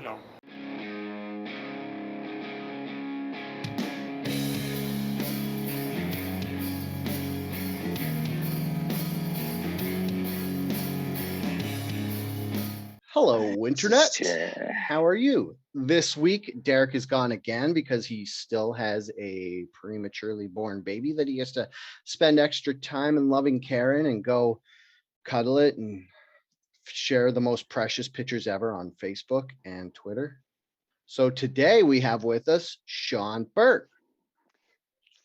know. Hello, Internet. How are you? This week, Derek is gone again because he still has a prematurely born baby that he has to spend extra time and loving care in and go cuddle it and share the most precious pictures ever on Facebook and Twitter. So today we have with us Shawn Berke.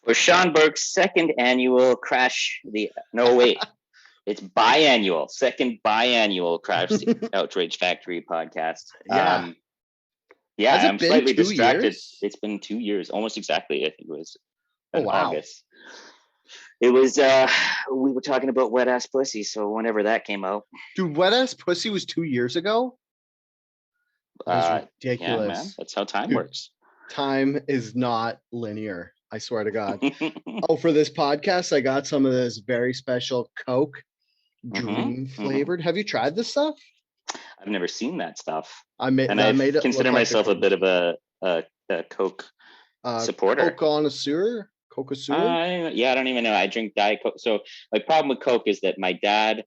For Shawn Berke's second annual Crash the no wait. It's biannual, second biannual Crash the Outrage Factory podcast. Yeah. I'm slightly distracted. Years? It's been 2 years, almost exactly. I think it was wow. August. It was we were talking about wet ass pussy, so whenever that came out. Dude, wet ass pussy was 2 years ago? That's ridiculous. Yeah, man. That's how time works. Time is not linear. I swear to God. For this podcast, I got some of this very special Coke dream flavored. Have you tried this stuff? I've never seen that stuff. I consider myself a bit of a Coke supporter. Connoisseur? Yeah, I don't even know. I drink Diet Coke. So my problem with Coke is that my dad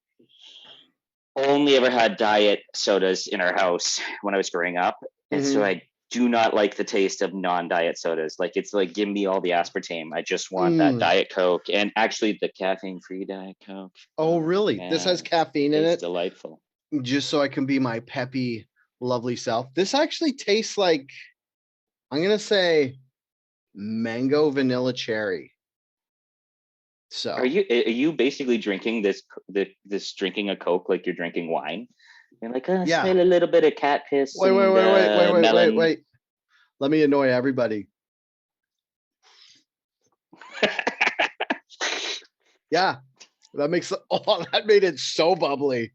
only ever had diet sodas in our house when I was growing up. And so I do not like the taste of non-diet sodas. Like, it's like, give me all the aspartame. I just want that Diet Coke, and actually the caffeine-free Diet Coke. Oh, really? Yeah, this has caffeine in it? It's delightful. Just so I can be my peppy, lovely self. This actually tastes like, I'm going to say, mango vanilla cherry. So are you basically drinking this drinking a Coke like you're drinking wine? You're like, smell a little bit of cat piss. Wait. Let me annoy everybody. Yeah, that made it so bubbly.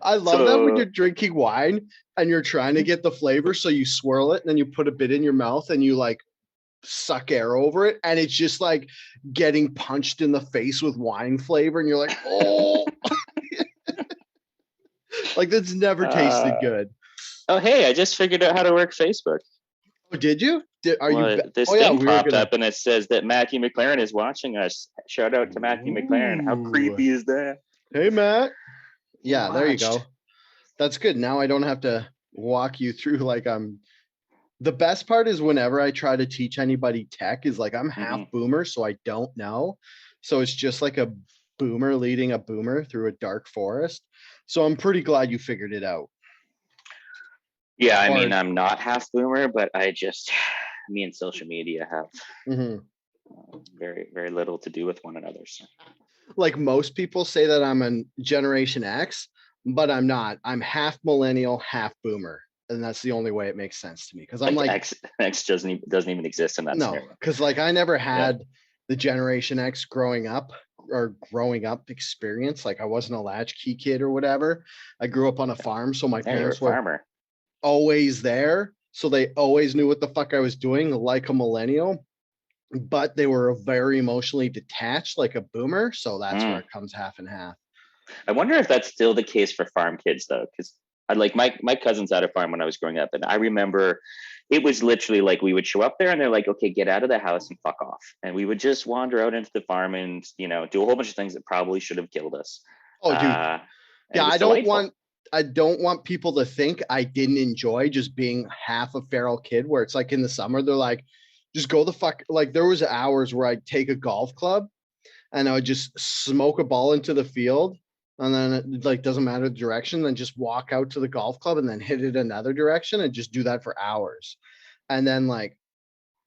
I love that when you're drinking wine and you're trying to get the flavor, so you swirl it and then you put a bit in your mouth and you like suck air over it, and it's just like getting punched in the face with wine flavor, and you're like, oh. Like, that's never tasted good. Oh, hey, I just figured out how to work Facebook. Oh, did you? This thing popped up and it says that Matthew McLaren is watching us. Shout out to Matthew McLaren. How creepy is that? Hey, Matt. Yeah, there you go. That's good. Now I don't have to walk you through like the best part is whenever I try to teach anybody tech is like, I'm half boomer, so I don't know. So it's just like a boomer leading a boomer through a dark forest. So I'm pretty glad you figured it out. Yeah, I mean, I'm not half boomer, but me and social media have very, very little to do with one another. So. Like, most people say that I'm a Generation X, but I'm not. I'm half millennial, half boomer. And that's the only way it makes sense to me. Because I'm like X doesn't even exist in that scenario. Because like I never had the Generation X growing up experience. Like, I wasn't a latchkey kid or whatever. I grew up on a farm, so my parents were always there. So they always knew what the fuck I was doing, like a millennial. But they were very emotionally detached, like a boomer. So that's where it comes half and half. I wonder if that's still the case for farm kids, though, because I like my cousins had a farm when I was growing up, and I remember it was literally like we would show up there and they're like, okay, get out of the house and fuck off. And we would just wander out into the farm and, do a whole bunch of things that probably should have killed us. Oh, dude. Yeah, I don't want people to think I didn't enjoy just being half a feral kid, where it's like in the summer, they're like, just go the fuck. Like, there was hours where I'd take a golf club and I would just smoke a ball into the field. And then it like doesn't matter the direction, then just walk out to the golf club and then hit it another direction and just do that for hours. And then like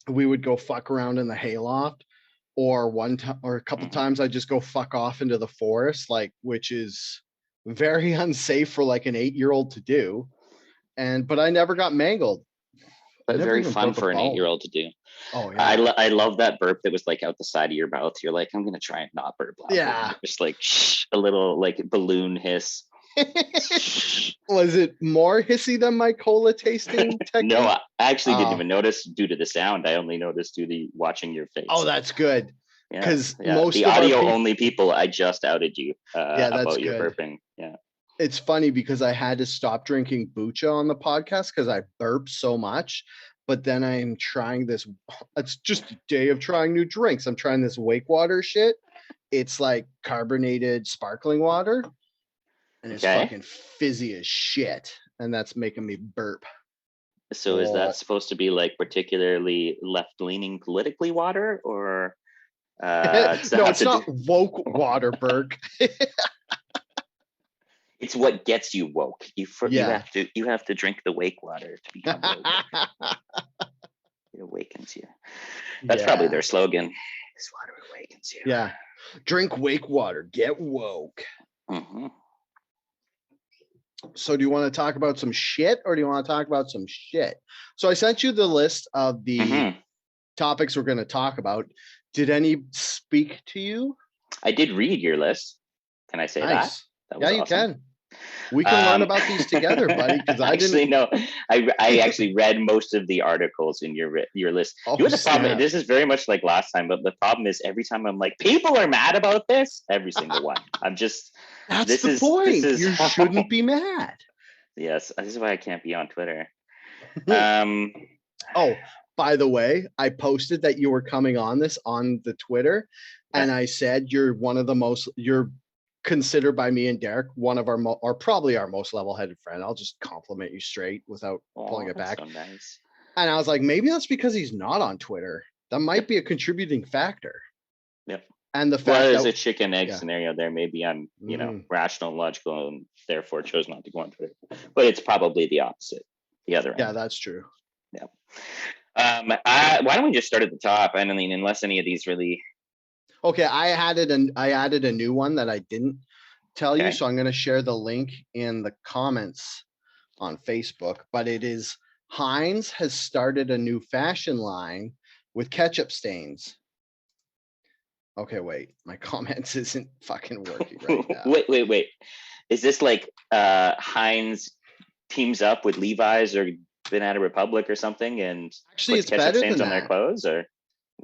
we would go fuck around in the hayloft, or a couple times I just go fuck off into the forest, like, which is very unsafe for like an 8-year-old to do. But I never got mangled. But very fun for an 8-year-old to do. Oh yeah. I love that burp that was like out the side of your mouth. You're like, I'm gonna try and not burp. Yeah. Just like a little like balloon hiss. Was it more hissy than my cola tasting technique? No, I actually didn't even notice due to the sound. I only noticed due to watching your face. Oh, that's good. Because most the audio only people, I just outed you about your burping. Yeah. it's funny because I had to stop drinking bucha on the podcast because I burp so much. But then I'm trying this. It's just a day of trying new drinks. I'm trying this Wake Water shit. It's like carbonated sparkling water, and it's fucking fizzy as shit. And that's making me burp. So is that supposed to be like particularly left-leaning politically water, or no, it's not woke water, Berke. It's what gets you woke. You have to drink the Wake Water to become woke. It awakens you. That's probably their slogan. This water awakens you. Yeah. Drink Wake Water. Get woke. Mm-hmm. So do you want to talk about some shit, or do you want to talk about some shit? So I sent you the list of the topics we're going to talk about. Did any speak to you? I did read your list. Can I say that? That was awesome. You can. We can learn about these together, buddy. Because I didn't. No, I actually read most of the articles in your list. Oh, you know the problem. This is very much like last time, but the problem is every time I'm like, people are mad about this. Every single one. I'm just. That's the point. You shouldn't be mad. Yes, this is why I can't be on Twitter. Oh, by the way, I posted that you were coming on this on the Twitter, and I said you're one of the most. You're considered by me and Derek one of our or probably our most level-headed friend. I'll just compliment you straight without pulling it back. So nice. And I was like, maybe that's because he's not on Twitter. That might be a contributing factor. Yep. And the fact there's a chicken egg scenario there. Maybe I'm, rational and logical, and therefore chose not to go on Twitter. But it's probably the opposite, the other end. Yeah, that's true. Yeah. Why don't we just start at the top? I mean, unless any of these really. Okay, I added a new one that I didn't tell you, so I'm going to share the link in the comments on Facebook. But it is Heinz has started a new fashion line with ketchup stains. Okay, wait, my comments isn't fucking working right now. wait. Is this like Heinz teams up with Levi's or Banana Republic or something, and actually it's ketchup better stains than on their clothes? Or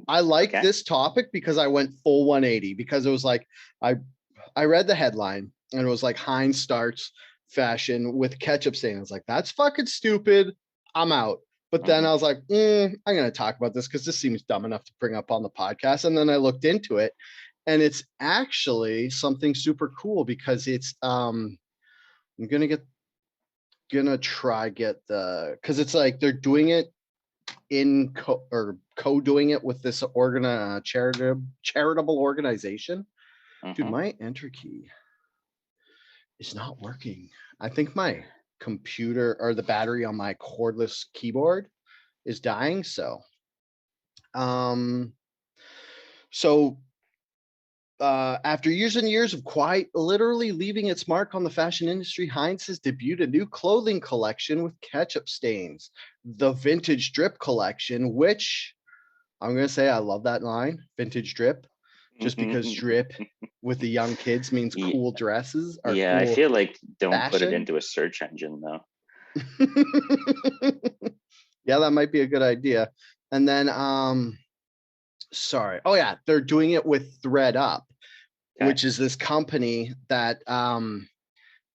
I like this topic because I went full 180 because it was like I read the headline and it was like Heinz starts fashion with ketchup stain. I was like, that's fucking stupid. I'm out. But then I was like, I'm going to talk about this because this seems dumb enough to bring up on the podcast. And then I looked into it, and it's actually something super cool because it's I'm gonna try get the, because it's like they're doing it in co-doing it with this charitable organization. Dude, my enter key is not working. I think my computer or the battery on my cordless keyboard is dying. So after years and years of quite literally leaving its mark on the fashion industry, Heinz has debuted a new clothing collection with ketchup stains, the Vintage Drip collection, which I'm going to say I love that line, Vintage Drip, just because drip with the young kids means cool dresses. Cool I feel like don't fashion. Put it into a search engine, though. Yeah, that might be a good idea. And then, they're doing it with ThredUp, which is this company that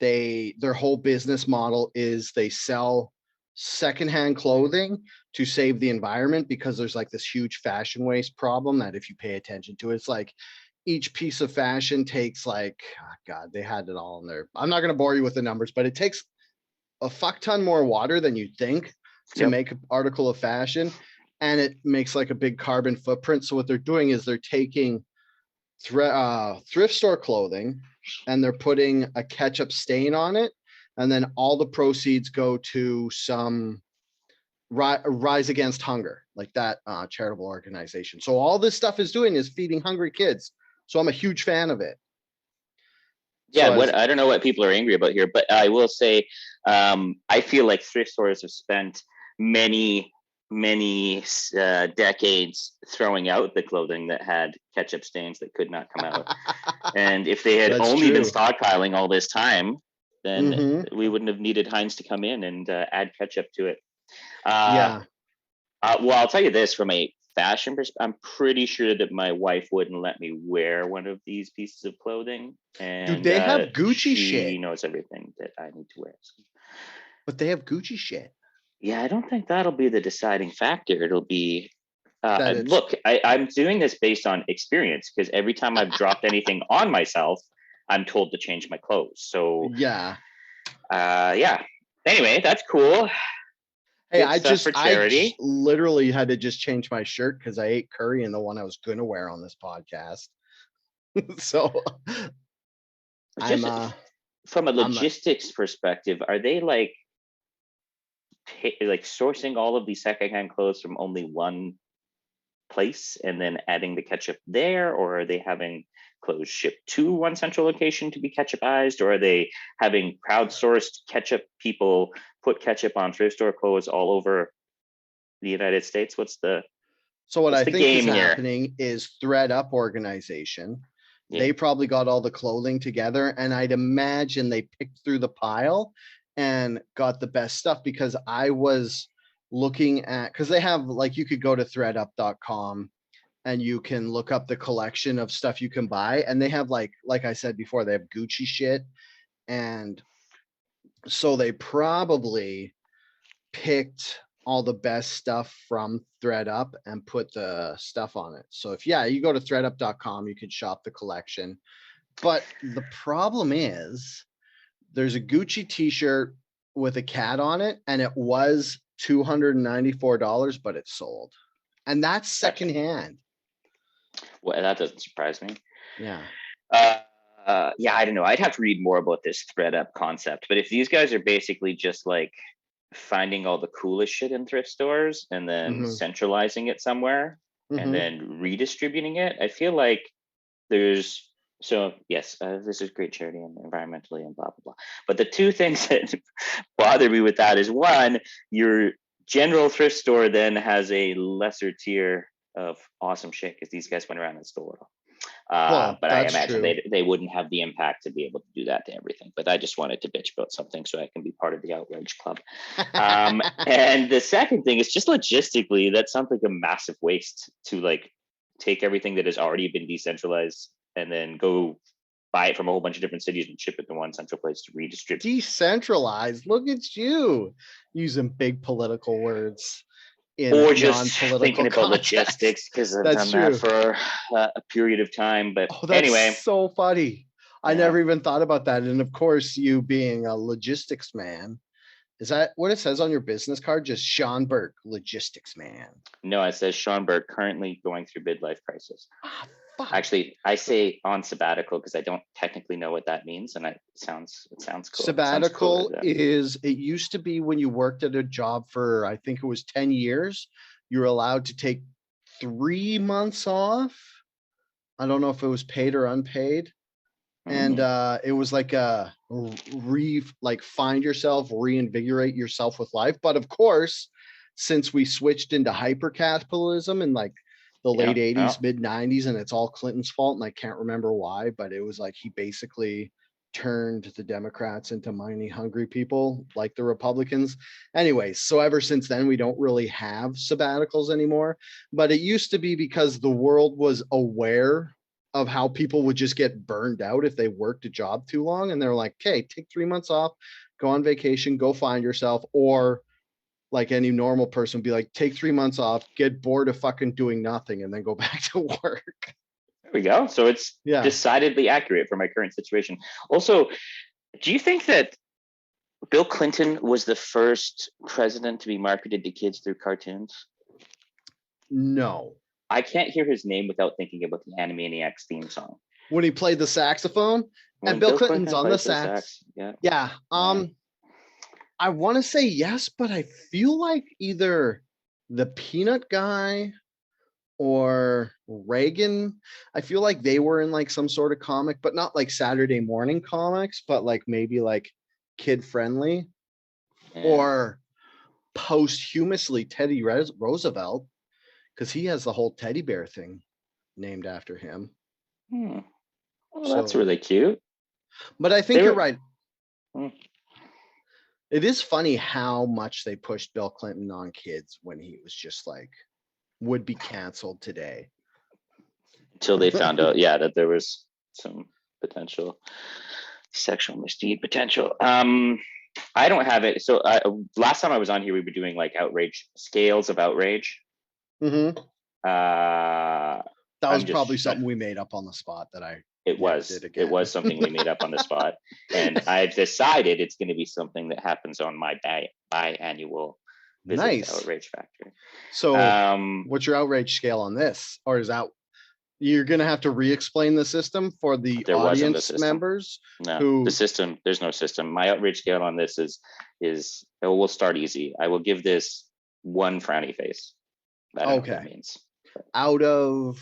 their whole business model is they sell secondhand clothing to save the environment, because there's like this huge fashion waste problem that if you pay attention to, it's like each piece of fashion takes like, God, they had it all in there. I'm not going to bore you with the numbers, but it takes a fuck ton more water than you'd think to make an article of fashion, and it makes like a big carbon footprint. So what they're doing is they're taking thrift store clothing and they're putting a ketchup stain on it, and then all the proceeds go to some Rise Against Hunger, like that charitable organization. So all this stuff is doing is feeding hungry kids. So I'm a huge fan of it. Yeah, I don't know what people are angry about here, but I will say I feel like thrift stores have spent many decades throwing out the clothing that had ketchup stains that could not come out. And if they had only been stockpiling all this time, then we wouldn't have needed Heinz to come in and add ketchup to it. Well, I'll tell you this, from a fashion I'm pretty sure that my wife wouldn't let me wear one of these pieces of clothing, Dude, and they have Gucci she shit. knows everything that I need to wear. So. But they have Gucci shit. Yeah, I don't think that'll be the deciding factor. It'll be That look, I'm doing this based on experience, because every time I've dropped anything on myself, I'm told to change my clothes. So yeah. Yeah. Anyway, that's cool. Hey, Good I stuff for charity. literally had to just change my shirt because I ate curry in the one I was gonna wear on this podcast. So Just from a logistics perspective, are they like sourcing all of these secondhand clothes from only one place and then adding the ketchup there, or are they having clothes shipped to one central location to be ketchupized, or are they having crowdsourced ketchup people put ketchup on thrift store clothes all over the United States? What I think is game here? happening is ThreadUp organization. Yeah. They probably got all the clothing together, and I'd imagine they picked through the pile and got the best stuff, because I was looking at, because they have, like, you could go to threadup.com and you can look up the collection of stuff you can buy, and they have like I said before, they have Gucci shit, and so they probably picked all the best stuff from ThreadUp and put the stuff on it. So if you go to threadup.com, you could shop the collection. But the problem is there's a Gucci t-shirt with a cat on it, and it was $294, but it's sold. And that's secondhand. Well, that doesn't surprise me. Yeah. Yeah, I don't know. I'd have to read more about this ThreadUp concept. But if these guys are basically just like finding all the coolest shit in thrift stores and then centralizing it somewhere and then redistributing it, I feel like there's yes, this is great charity and environmentally and blah blah blah. But the two things that bother me with that is, one, your general thrift store then has a lesser tier of awesome shit because these guys went around and stole it all. But I imagine they wouldn't have the impact to be able to do that to everything. But I just wanted to bitch about something so I can be part of the Outrage Club. And the second thing is just logistically, that sounds like a massive waste to like take everything that has already been decentralized and then go buy it from a whole bunch of different cities and ship it to one central place to redistribute. Decentralized. Look at you using big political words. Or just thinking about logistics, because I've done that for a period of time. But anyway, so funny. I never even thought about that. And of course, you being a logistics man, is that what it says on your business card? Just Shawn Berke, logistics man. No, it says Shawn Berke, currently going through midlife crisis. Actually, I say on sabbatical because I don't technically know what that means, and it sounds cool. Sabbatical is, it used to be when you worked at a job for, I think it was 10 years, you're allowed to take 3 months off. I don't know if it was paid or unpaid. And it was like a find yourself, reinvigorate yourself with life. But of course, since we switched into hyper capitalism in like the late 80s, mid 90s, and it's all Clinton's fault, and I can't remember why, but it was like he basically turned the Democrats into money hungry people like the Republicans. Anyways, so ever since then, we don't really have sabbaticals anymore. But it used to be because the world was aware of how people would just get burned out if they worked a job too long. And they're like, okay, take 3 months off, go on vacation, go find yourself. Or like any normal person, be like, take 3 months off, get bored of fucking doing nothing, and then go back to work. There we go. So it's decidedly accurate for my current situation. Also, do you think that Bill Clinton was the first president to be marketed to kids through cartoons? No. I can't hear his name without thinking about the Animaniacs theme song. When he played the saxophone, and Bill Clinton's on the sax. Yeah. I want to say yes, but I feel like either the Peanut Guy or Reagan, I feel like they were in like some sort of comic, but not like Saturday morning comics, but like maybe like kid friendly, or posthumously Teddy Roosevelt, because he has the whole teddy bear thing named after him. Well, that's really cute. But I think you're right. It is funny how much they pushed Bill Clinton on kids when he was just like would be canceled today. Until they found out, that there was some potential sexual misdeed potential. I don't have it. So last time I was on here, we were doing like outrage scales of outrage. Mm-hmm. That was probably something we made up on the spot that I. It was something we made up on the spot, and I've decided it's going to be something that happens on my biannual visit to Outrage Factory. So, what's your outrage scale on this, or is that you're going to have to re-explain the system for the audience members? No, the system. There's no system. My outrage scale on this is we'll start easy. I will give this 1 frowny face. I don't know what that means. Out of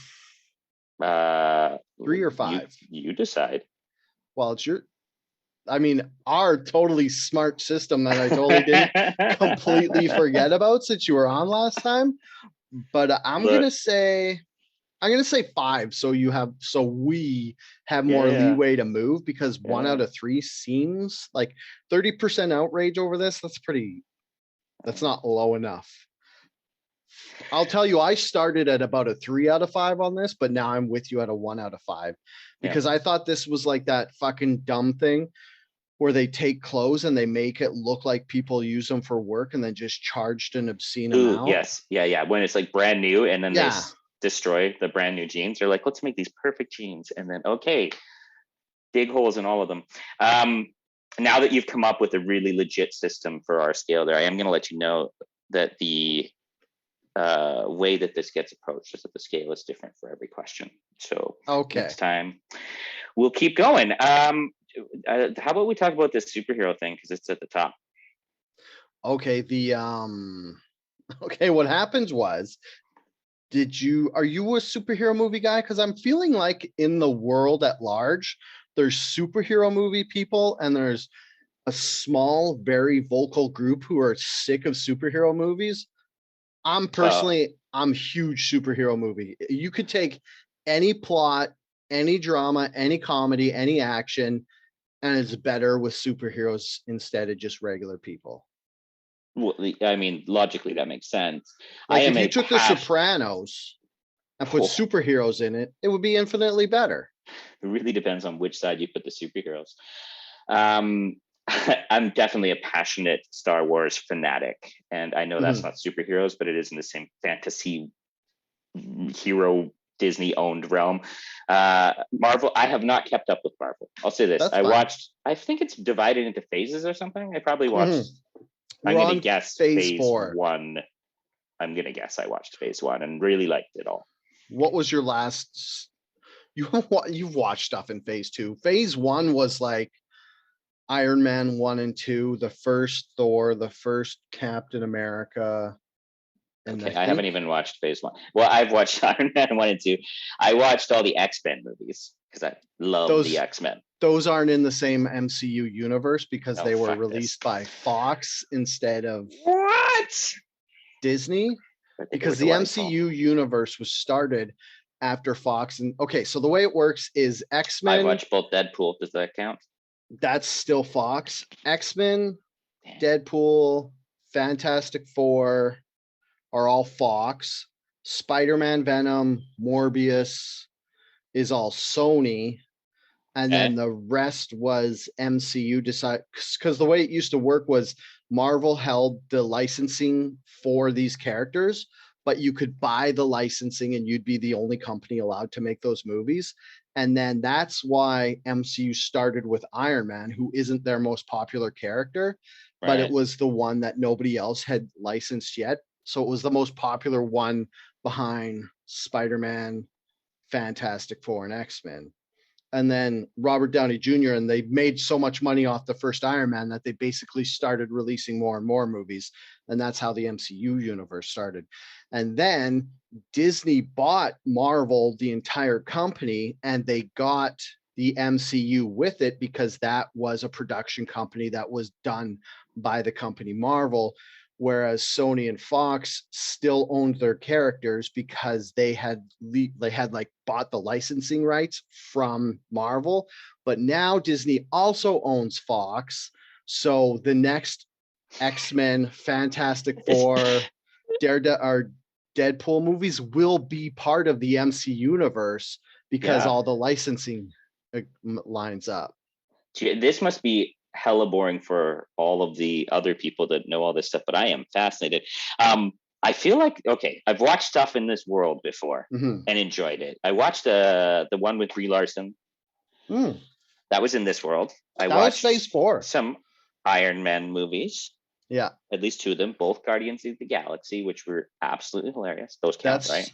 3 or 5? You decide. Well, it's our totally smart system that I totally didn't completely forget about since you were on last time. But I'm gonna say 5, so we have more leeway to move, because 1 out of 3 seems like 30% outrage over this. That's not low enough. I'll tell you, I started at about a 3 out of 5 on this, but now I'm with you at a 1 out of 5, because I thought this was like that fucking dumb thing where they take clothes and they make it look like people use them for work and then just charged an obscene amount. Yes. Yeah. When it's like brand new and then they destroy the brand new jeans. They're like, let's make these perfect jeans. And then, okay, dig holes in all of them. Now that you've come up with a really legit system for our scale there, I am going to let you know that the way that this gets approached is that the scale is different for every question. So next time we'll keep going. How about we talk about this superhero thing, because it's at the top. Okay. What happens was, are you a superhero movie guy? Because I'm feeling like in the world at large, there's superhero movie people and there's a small, very vocal group who are sick of superhero movies. I'm huge superhero movie. You could take any plot, any drama, any comedy, any action, and it's better with superheroes instead of just regular people. Well, I mean, logically that makes sense. Like if you took The Sopranos and put superheroes in it, it would be infinitely better. It really depends on which side you put the superheroes. I'm definitely a passionate Star Wars fanatic, and I know that's not superheroes, but it is in the same fantasy hero Disney owned realm. Marvel, I have not kept up with Marvel. I'll say this. I think it's divided into phases or something. I probably watched I'm going to guess phase 1. I'm going to guess I watched phase 1 and really liked it all. What was your last? You've watched stuff in phase 2. Phase 1 was like Iron Man 1 and 2, the first Thor, the first Captain America. And I haven't even watched phase 1. Well, I've watched Iron Man 1 and 2. I watched all the X-Men movies because I love the X-Men. Those aren't in the same MCU universe because they were released by Fox instead of Disney. Because the MCU universe was started after Fox. And so the way it works is X-Men. I watched both Deadpool. Does that count? That's still Fox. X-Men, Deadpool, Fantastic Four are all Fox. Spider-Man, Venom, Morbius is all Sony. And then the rest was MCU because the way it used to work was Marvel held the licensing for these characters, but you could buy the licensing and you'd be the only company allowed to make those movies. And then that's why MCU started with Iron Man, who isn't their most popular character, but it was the one that nobody else had licensed yet. So it was the most popular one behind Spider-Man, Fantastic Four, and X-Men. And then Robert Downey Jr., and they made so much money off the first Iron Man that they basically started releasing more and more movies. And that's how the MCU universe started. And then Disney bought Marvel, the entire company, and they got the MCU with it because that was a production company that was done by the company Marvel. Whereas Sony and Fox still owned their characters because they had like bought the licensing rights from Marvel, but now Disney also owns Fox. So the next X-Men, Fantastic Four, Daredevil, Deadpool movies will be part of the MC universe because all the licensing lines up. This must be hella boring for all of the other people that know all this stuff, but I am fascinated. I feel like, okay, I've watched stuff in this world before and enjoyed it. I watched the one with Brie Larson. That was in this world. I watched Phase 4. Some Iron Man movies. Yeah. At least 2 of them, both Guardians of the Galaxy, which were absolutely hilarious. Those count, right?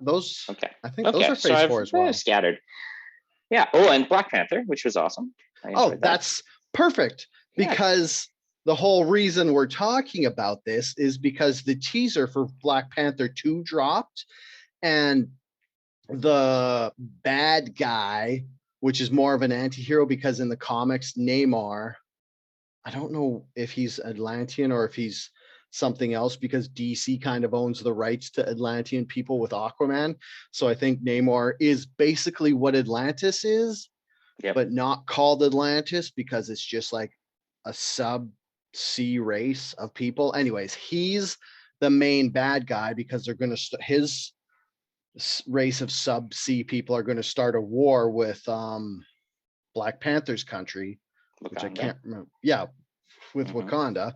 Those. Okay. I think those are Phase 4 as well. Scattered. Yeah. Oh, and Black Panther, which was awesome. That's perfect. Because the whole reason we're talking about this is because the teaser for Black Panther 2 dropped, and the bad guy, which is more of an anti-hero because in the comics, Namor, I don't know if he's Atlantean or if he's something else because DC kind of owns the rights to Atlantean people with Aquaman. So I think Namor is basically what Atlantis is, but not called Atlantis because it's just like a sub-sea race of people. Anyways, he's the main bad guy because they're going to his race of sub-sea people are going to start a war with Black Panther's country, Wakanda. Which I can't remember. Yeah, with Wakanda.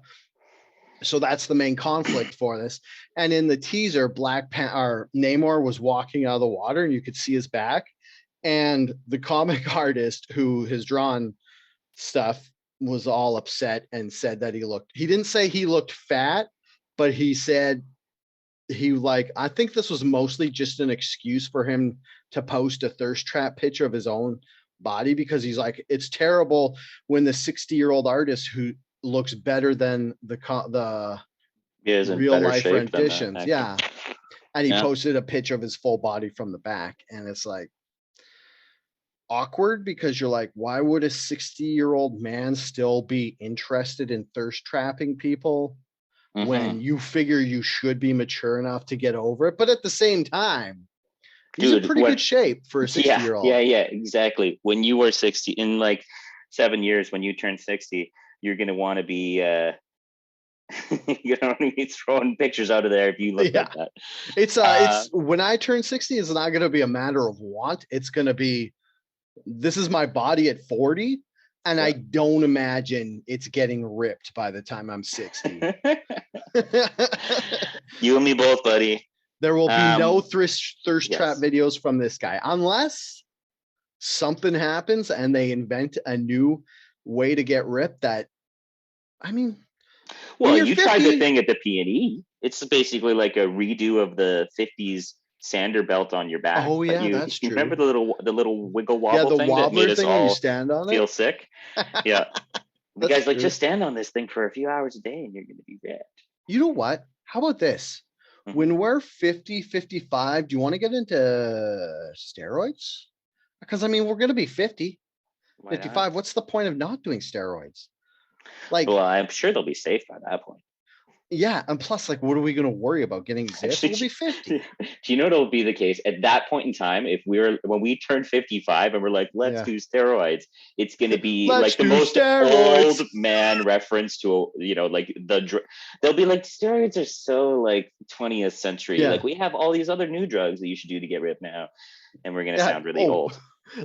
So that's the main conflict for this. And in the teaser, Namor was walking out of the water and you could see his back. And the comic artist who has drawn stuff was all upset and said that he didn't say he looked fat, but he said I think this was mostly just an excuse for him to post a thirst trap picture of his own body, because he's like, it's terrible when the 60-year-old artist who looks better than the real life renditions. Yeah. And he posted a picture of his full body from the back. And it's like awkward because you're like, why would a 60-year-old man still be interested in thirst trapping people when you figure you should be mature enough to get over it? But at the same time, he's in pretty good shape for a 60-year-old. Yeah, exactly. When you were 60, in like 7 years, when you turn 60, you're going to want to be, you know what I mean? Throwing pictures out of there if you look like that. It's when I turn 60, it's not going to be a matter of want. It's going to be, this is my body at 40. And I don't imagine it's getting ripped by the time I'm 60. You and me both, buddy. There will be no thirst trap videos from this guy unless something happens and they invent a new way to get ripped. That, I mean, well, you 50, tried the thing at the P&E. It's basically like a redo of the 50s sander belt on your back. Oh yeah, that's true. Remember the little wiggle wobble thing that made us all you stand on feel it? Sick? Yeah. The guy's like, just stand on this thing for a few hours a day and you're going to be ripped. You know what? How about this? When we're 50, 55, do you want to get into steroids? Because I mean, we're going to be 50, 55. What's the point of not doing steroids? Like, well, I'm sure they'll be safe by that point. Yeah, and plus, like, what are we going to worry about? Getting zipped? We'll be 50. Do you know what'll be the case at that point in time? When we turn 55 and we're like, let's do steroids, it's going to be like the most old man reference to, like they'll be like, steroids are so like 20th century. Yeah. Like, we have all these other new drugs that you should do to get ripped now. And we're going to sound really old.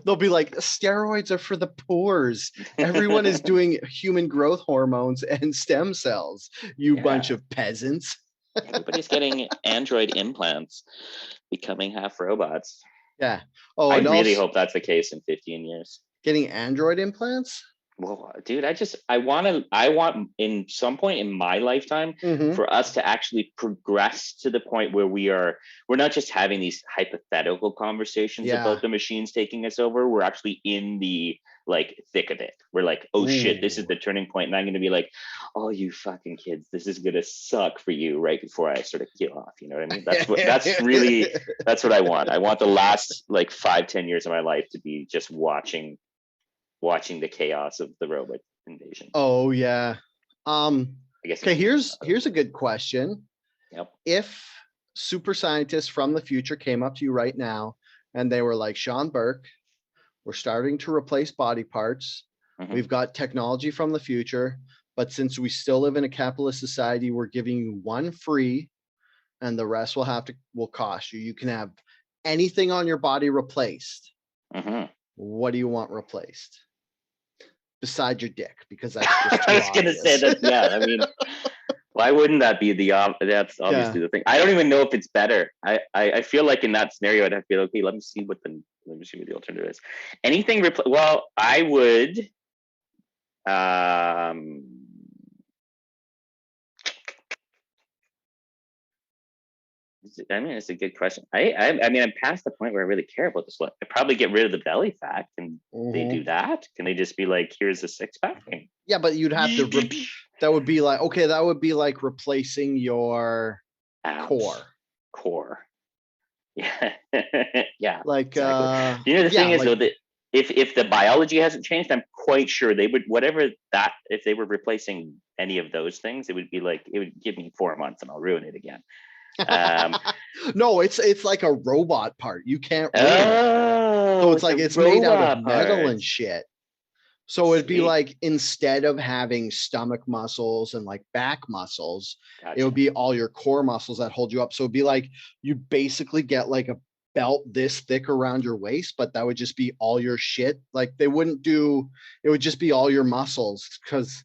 They'll be like, steroids are for the poors. Everyone is doing human growth hormones and stem cells, bunch of peasants. Everybody's getting android implants, becoming half robots. Yeah. Oh, I really hope that's the case in 15 years. Getting android implants? Well, dude, I want in some point in my lifetime for us to actually progress to the point where we're not just having these hypothetical conversations about the machines taking us over. We're actually in the like thick of it. We're like, oh shit, this is the turning point. And I'm going to be like, oh, you fucking kids, this is going to suck for you right before I sort of kill off. You know what I mean? That's what I want. I want the last like 5-10 years of my life to be just watching the chaos of the robot invasion. Oh yeah. I guess. Okay, here's a good question. Yep. If super scientists from the future came up to you right now and they were like, Shawn Berke, we're starting to replace body parts. We've got technology from the future, but since we still live in a capitalist society, we're giving you one free and the rest will cost you. You can have anything on your body replaced. What do you want replaced? Besides your dick, because that's just too I was gonna say that. Yeah, I mean, why wouldn't that be that's obviously the thing. I don't even know if it's better. I feel like in that scenario, I'd have to be like, okay, let me see what the alternative is. Anything well, I would I mean, it's a good question. I mean, I'm past the point where I really care about this. I'd probably get rid of the belly fat. Can they do that? Can they just be like, here's a 6-pack? Yeah, but you'd have to. That would be like, okay, that would be like replacing your core. Yeah, yeah. Like, exactly. The thing is, though, that if the biology hasn't changed, I'm quite sure they would, whatever that, if they were replacing any of those things, it would be like, it would give me 4 months and I'll ruin it again. No, it's like a robot part. You can't ruin it. So it's like it's made out of metal and shit. So it'd be like, instead of having stomach muscles and like back muscles, it would be all your core muscles that hold you up. So it'd be like you basically get like a belt this thick around your waist, but that would just be all your shit. Like it would just be all your muscles, because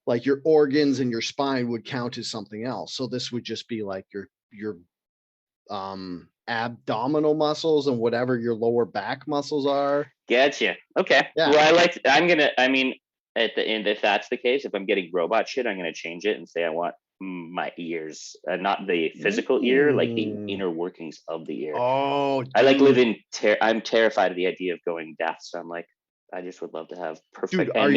like your organs and your spine would count as something else. So this would just be like your abdominal muscles and whatever your lower back muscles are. Gotcha. Okay. Yeah. Well, I mean, at the end, if that's the case, if I'm getting robot shit, I'm gonna change it and say I want my ears, not the physical ear, like the inner workings of the ear. Oh, dude. I like living. I'm terrified of the idea of going deaf. So I'm like, I just would love to have perfect. Dude, and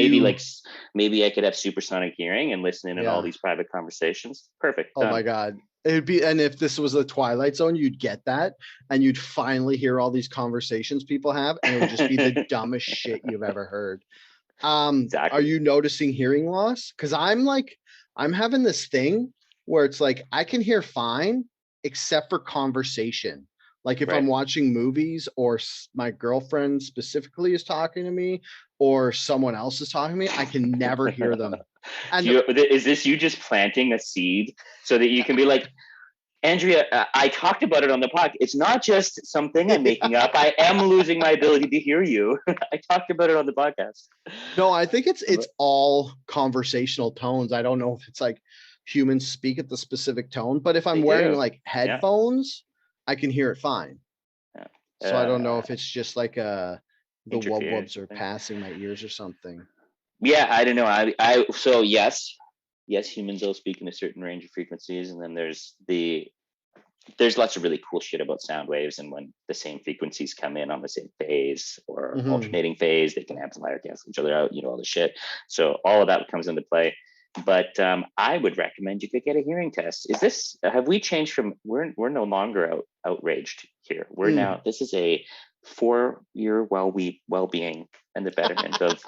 maybe I could have supersonic hearing and listen in on all these private conversations. Perfect. Oh my God. It'd be, and if this was the Twilight Zone, you'd get that, and you'd finally hear all these conversations people have, and it would just be the dumbest shit you've ever heard. Exactly. Are you noticing hearing loss? Because I'm having this thing where it's like I can hear fine except for conversation. Like if I'm watching movies, or my girlfriend specifically is talking to me, or someone else is talking to me, I can never hear them. And is this you just planting a seed so that you can be like, Andrea, I talked about it on the podcast. It's not just something I'm making up. I am losing my ability to hear you. I talked about it on the podcast. No, I think it's all conversational tones. I don't know if it's like humans speak at the specific tone, but if I'm wearing like headphones, I can hear it fine. Yeah. So I don't know if it's just like the wub-wubs are passing my ears or something. Yeah, I don't know. So yes, humans will speak in a certain range of frequencies, and then there's lots of really cool shit about sound waves, and when the same frequencies come in on the same phase or alternating phase, they can amplify or cancel each other out, all the shit. So all of that comes into play. But I would recommend you could get a hearing test. Have we changed from, we're no longer outraged here. We're now, this is for your well-being and the betterment of,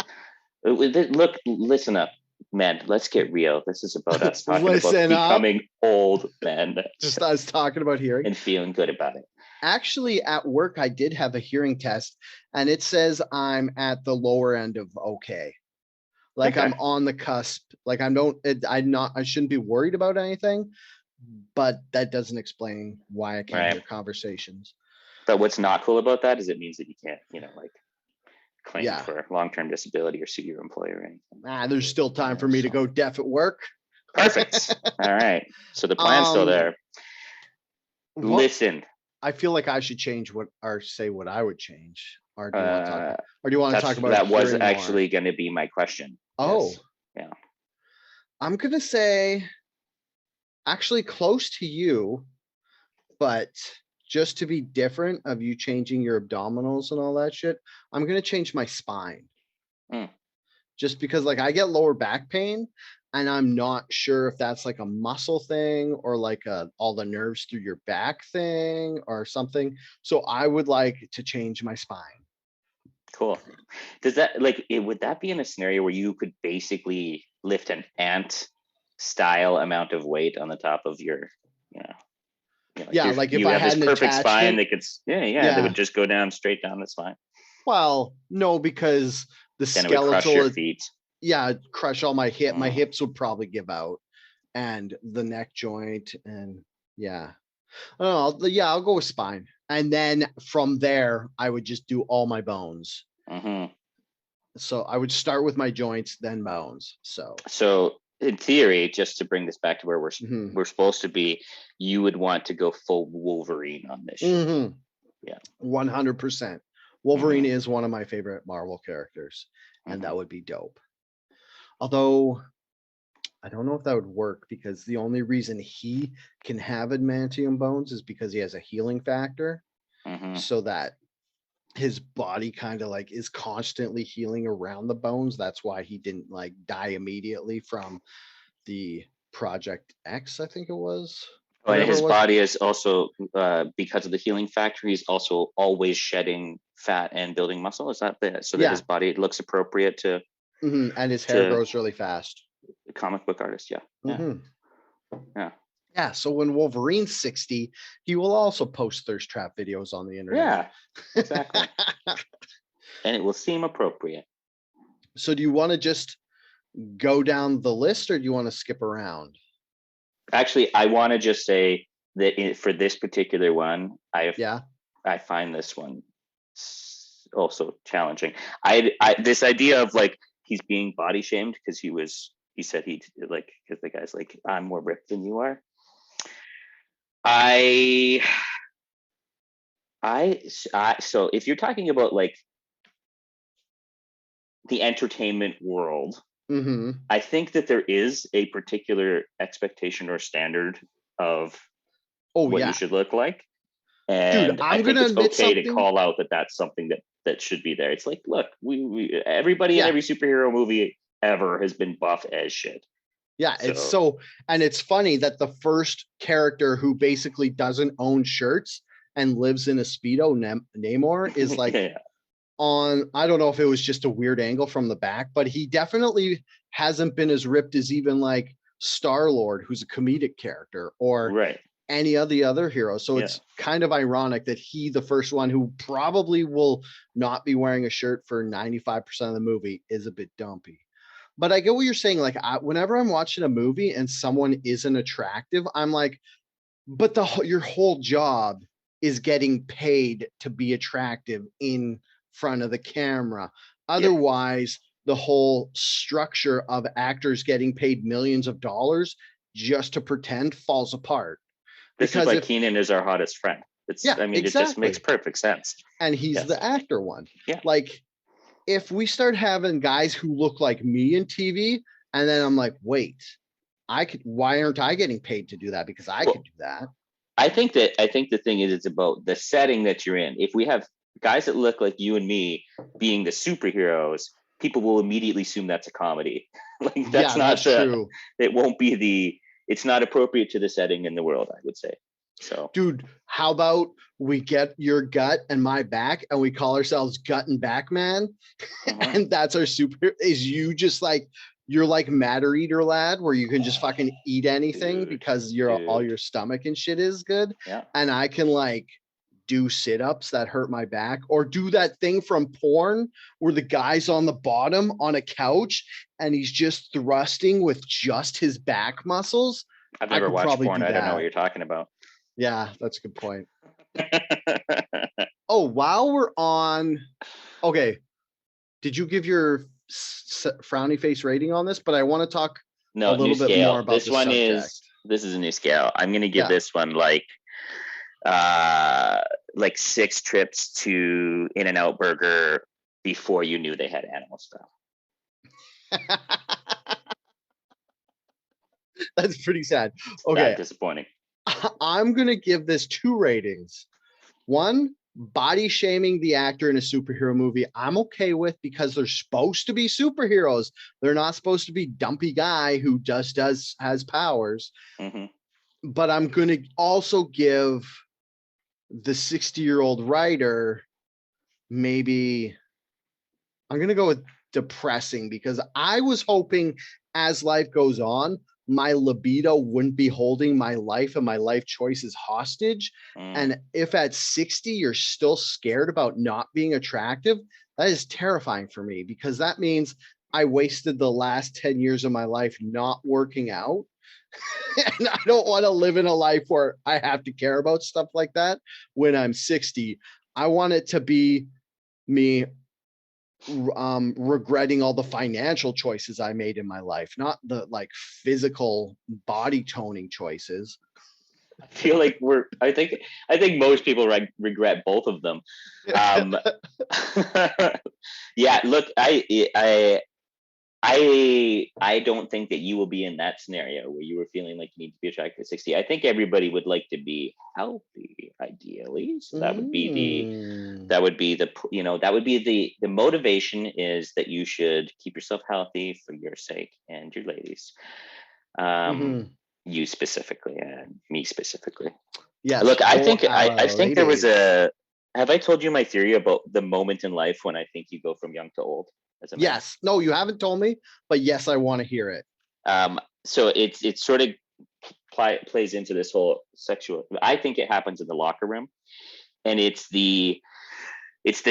look, listen up, men, let's get real. This is about us talking about becoming old men. Just us talking about hearing. And feeling good about it. Actually, at work, I did have a hearing test, and it says I'm at the lower end of okay. Like I'm on the cusp. Like I shouldn't be worried about anything, but that doesn't explain why I can't hear conversations. But what's not cool about that is it means that you can't, claim for long-term disability or sue your employer or anything. There's still time for me to go deaf at work. Perfect. All right. So the plan's still there. Listen. I feel like I should change say what I would change. Or do you want to talk about that? Was actually going to be my question. Oh, yes. Yeah. I'm going to say actually close to you, but just to be different of you changing your abdominals and all that shit, I'm going to change my spine. Just because like I get lower back pain, and I'm not sure if that's like a muscle thing or like all the nerves through your back thing or something. So I would like to change my spine. Cool. Does that would that be in a scenario where you could basically lift an ant style amount of weight on the top of your, like if I had this perfect spine, they could, they would just go down straight down the spine. Well, no, because the then skeletal, it would crush your feet. Yeah, crush all my hip. My hips would probably give out, and the neck joint, and Yeah. Oh, yeah, I'll go with spine. And then from there, I would just do all my bones. Mm-hmm. So I would start with my joints, then bones. So in theory, just to bring this back to where Mhm. we're supposed to be, you would want to go full Wolverine on this shit. Mhm. Yeah. 100%. Wolverine is one of my favorite Marvel characters, and that would be dope. Although I don't know if that would work because the only reason he can have adamantium bones is because he has a healing factor, so that his body kind of like is constantly healing around the bones. That's why he didn't like die immediately from the Project X, I think it was. Oh, and Whatever his it was. body is also because of the healing factor. He's also always shedding fat and building muscle. Is that so that his body looks appropriate to? And his hair grows really fast. The comic book artist, yeah. Yeah, so when Wolverine's 60, he will also post thirst trap videos on the internet. Yeah, exactly. And it will seem appropriate. So do you want to just go down the list or do you want to skip around? Actually, I want to just say that for this particular one, I find this one also challenging. I this idea of like he's being body shamed because he said because the guy's like, I'm more ripped than you are. So if you're talking about like the entertainment world, I think that there is a particular expectation or standard of what you should look like. And dude, I think it's okay to call out that that's something that should be there. It's like, look, we everybody in every superhero movie ever has been buff as shit. Yeah, and it's funny that the first character who basically doesn't own shirts and lives in a Speedo, Namor, is like on, I don't know if it was just a weird angle from the back, but he definitely hasn't been as ripped as even like Star-Lord, who's a comedic character, or any of the other heroes. So it's kind of ironic that the first one who probably will not be wearing a shirt for 95% of the movie, is a bit dumpy. But I get what you're saying. Like, whenever I'm watching a movie and someone isn't attractive, I'm like, but your whole job is getting paid to be attractive in front of the camera. Otherwise, the whole structure of actors getting paid millions of dollars just to pretend falls apart. This is why Keenan is our hottest friend. It just makes perfect sense. And he's the actor one. Yeah. Like, if we start having guys who look like me in TV, and then I'm like, wait, why aren't I getting paid to do that? Because I could do that. I think the thing is, it's about the setting that you're in. If we have guys that look like you and me being the superheroes, people will immediately assume that's a comedy. Like that's true. It won't be it's not appropriate to the setting in the world, I would say. So, dude, how about we get your gut and my back and we call ourselves Gut and Back Man? And that's our super. Is you just like, you're like Matter Eater Lad, where you can just fucking eat anything because all your stomach and shit is good. Yeah. And I can like do sit-ups that hurt my back, or do that thing from porn where the guy's on the bottom on a couch and he's just thrusting with just his back muscles. I've never watched porn. I don't know what you're talking about. Yeah, that's a good point. Oh, while we're on, okay, did you give your frowny face rating on this? But I want to talk a little bit more about this one. This is a new scale. I'm going to give this one like 6 trips to In-N-Out Burger before you knew they had animal stuff. That's pretty sad. Okay. That's disappointing. I'm going to give this 2 ratings. 1, body shaming the actor in a superhero movie, I'm okay with, because they're supposed to be superheroes. They're not supposed to be dumpy guy who just has powers. But I'm going to also give the 60-year-old writer, maybe I'm going to go with depressing, because I was hoping as life goes on, my libido wouldn't be holding my life and my life choices hostage. And if at 60 you're still scared about not being attractive, that is terrifying for me, because that means I wasted the last 10 years of my life not working out And I don't want to live in a life where I have to care about stuff like that when I'm 60. I want it to be me regretting all the financial choices I made in my life, not the like physical body toning choices. I feel like I think most people regret both of them. Yeah, look, I don't think that you will be in that scenario where you were feeling like you need to be attracted at 60. I think everybody would like to be healthy, ideally. So that would be the motivation is that you should keep yourself healthy for your sake and your ladies. You specifically and me specifically. Yes. Look, I think there was have I told you my theory about the moment in life when I think you go from young to old? Yes. No, you haven't told me, but yes, I want to hear it. So it sort of plays into this whole sexual. I think it happens in the locker room, and it's the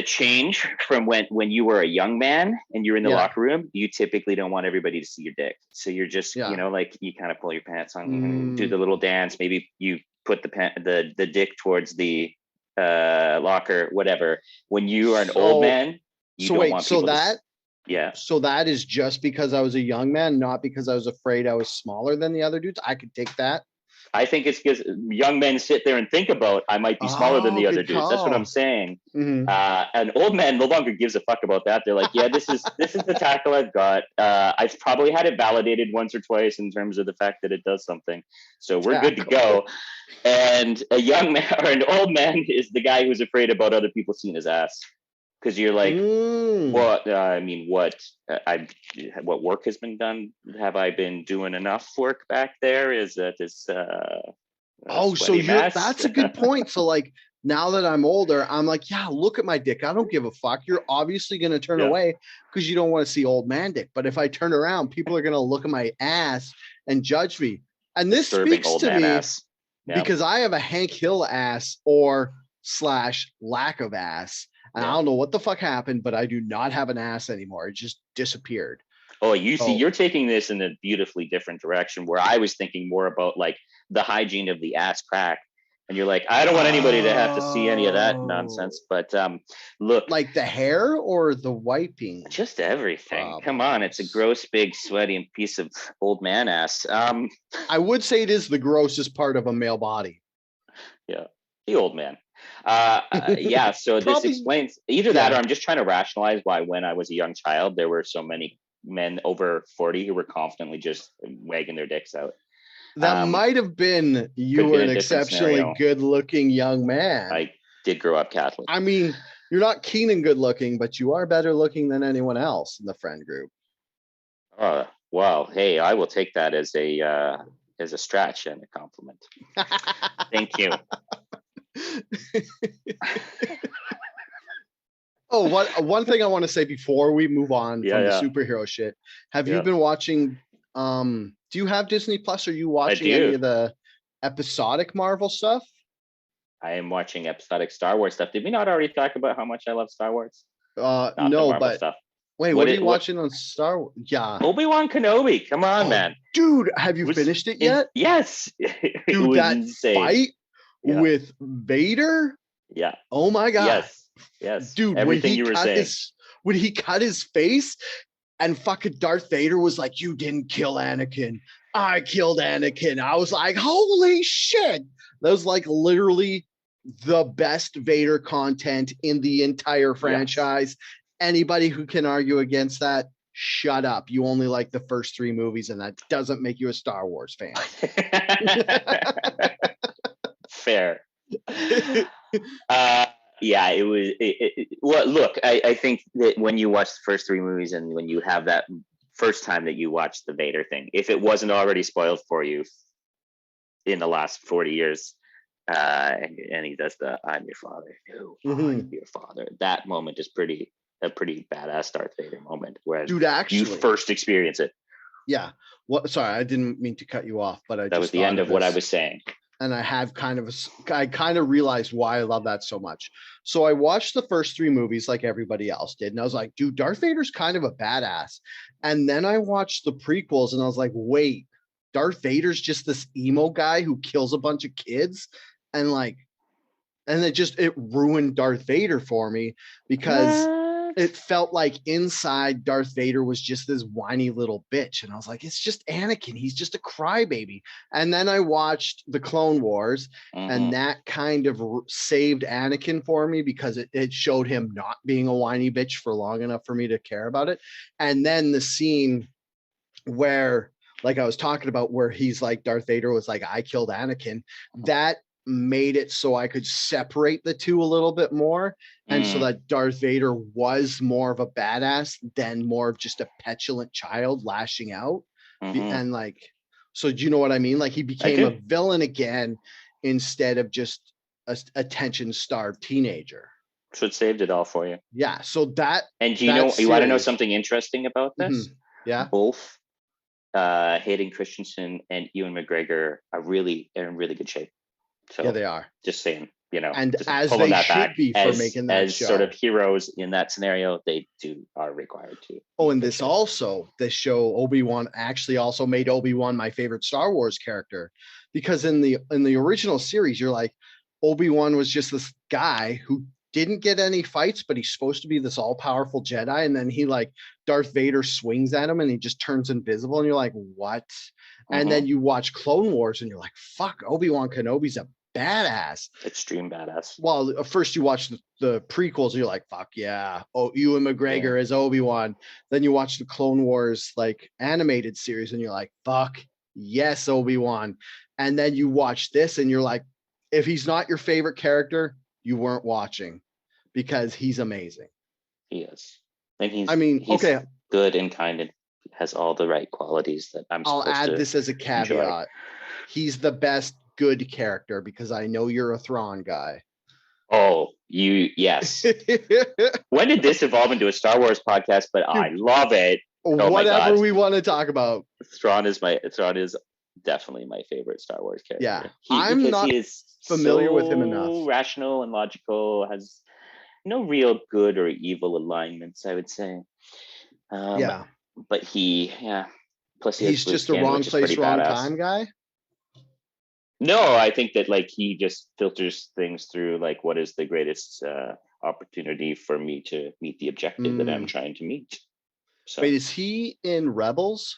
change from when you were a young man and you're in the locker room. You typically don't want everybody to see your dick, so you're just like you kind of pull your pants on, do the little dance. Maybe you put the dick towards the locker, whatever. When you are an old man, you don't want people to. Yeah. So that is just because I was a young man, not because I was afraid I was smaller than the other dudes. I could take that. I think it's because young men sit there and think about, I might be smaller than the other dudes. That's what I'm saying. An old man no longer gives a fuck about that. They're like, yeah, this is the tackle I've got. I've probably had it validated once or twice in terms of the fact that it does something. So we're good to go. And a young man or an old man is the guy who's afraid about other people seeing his ass. Because you're like, what work has been done? Have I been doing enough work back there? Is that this? That's a good point. So like now that I'm older, I'm like, yeah, look at my dick. I don't give a fuck. You're obviously gonna turn away because you don't want to see old man dick. But if I turn around, people are gonna look at my ass and judge me. And this speaks to me because I have a Hank Hill ass or / lack of ass. And I don't know what the fuck happened, but I do not have an ass anymore. It just disappeared. Oh, see, you're taking this in a beautifully different direction where I was thinking more about like the hygiene of the ass crack. And you're like, I don't want anybody to have to see any of that nonsense. But look. Like the hair or the wiping? Just everything. Come on. It's a gross, big, sweaty piece of old man ass. I would say it is the grossest part of a male body. Yeah. The old man. So this explains either that or I'm just trying to rationalize why when I was a young child there were so many men over 40 who were confidently just wagging their dicks out. That might have been you were an exceptionally good-looking young man. I did grow up Catholic. I mean, you're not keen and good-looking, but you are better looking than anyone else in the friend group. Well, hey, I will take that as a stretch and a compliment. Thank you. One thing I want to say before we move on from the superhero shit. Have you been watching do you have Disney Plus? Are you watching any of the episodic Marvel stuff? I am watching episodic Star Wars stuff. Did we not already talk about how much I love Star Wars? No, but stuff. Wait, what are you watching on Star Wars? Yeah. Obi Wan Kenobi. Come on, man. Dude, have you finished it yet? Yes. Dude, that fight with Vader? Yeah. Oh my God. Yes. Dude, everything you were saying. When he cut his face and fucking Darth Vader was like, you didn't kill Anakin. I killed Anakin. I was like, holy shit. That was like literally the best Vader content in the entire franchise. Yes. Anybody who can argue against that, shut up. You only like the first 3 movies, and that doesn't make you a Star Wars fan. Fair. It was. Well, look, I think that when you watch the first 3 movies and when you have that first time that you watch the Vader thing, if it wasn't already spoiled for you in the last 40 years, and he does the "I'm your father," no, I'm your father. That moment is a pretty badass Darth Vader moment, where you first experience it. Yeah. Sorry, I didn't mean to cut you off, but that was the end of what I was saying. And I kind of realized why I love that so much. So I watched the first 3 movies like everybody else did. And I was like, dude, Darth Vader's kind of a badass. And then I watched the prequels and I was like, wait, Darth Vader's just this emo guy who kills a bunch of kids, and it ruined Darth Vader for me, because it felt like inside Darth Vader was just this whiny little bitch. And I was like, it's just Anakin. He's just a crybaby. And then I watched the Clone Wars, and that kind of saved Anakin for me, because it showed him not being a whiny bitch for long enough for me to care about it. And then the scene where, like I was talking about, where he's like, Darth Vader was like, I killed Anakin, that made it so I could separate the two a little bit more. And so that Darth Vader was more of a badass than more of just a petulant child lashing out. And like, so do you know what I mean? Like, he became a villain again instead of just a attention-starved teenager. So it saved it all for you. Yeah. So that. And you want to know something interesting about this? Yeah. Both Hayden Christensen and Ewan McGregor are in really good shape. So yeah, they are. Just saying, and as they should be for making that as show. Sort of heroes in that scenario, they are required to. Oh, and this show Obi-Wan actually also made Obi-Wan my favorite Star Wars character, because in the original series, you're like, Obi-Wan was just this guy who didn't get any fights, but he's supposed to be this all-powerful Jedi, and then he, like, Darth Vader swings at him and he just turns invisible, and you're like, what? And then you watch Clone Wars and you're like, fuck, Obi-Wan Kenobi's a badass. Extreme badass. Well, first you watch the prequels and you're like, fuck yeah. Oh, Ewan McGregor is Obi-Wan. Then you watch the Clone Wars, like, animated series, and you're like, fuck yes, Obi-Wan. And then you watch this and you're like, if he's not your favorite character, you weren't watching, because he's amazing. He is. And he's good and kind and has all the right qualities that I'll add this as a caveat. Enjoy. He's the best good character, because I know you're a Thrawn guy. Oh, yes. When did this evolve into a Star Wars podcast? But I love it. Whatever we want to talk about. Thrawn is definitely my favorite Star Wars character. Yeah, I'm not familiar with him enough. Rational and logical, has no real good or evil alignments, I would say. But plus he's just a wrong place, wrong time guy. No, I think that, like, he just filters things through, like, what is the greatest opportunity for me to meet the objective that I'm trying to meet. So, wait, is he in Rebels?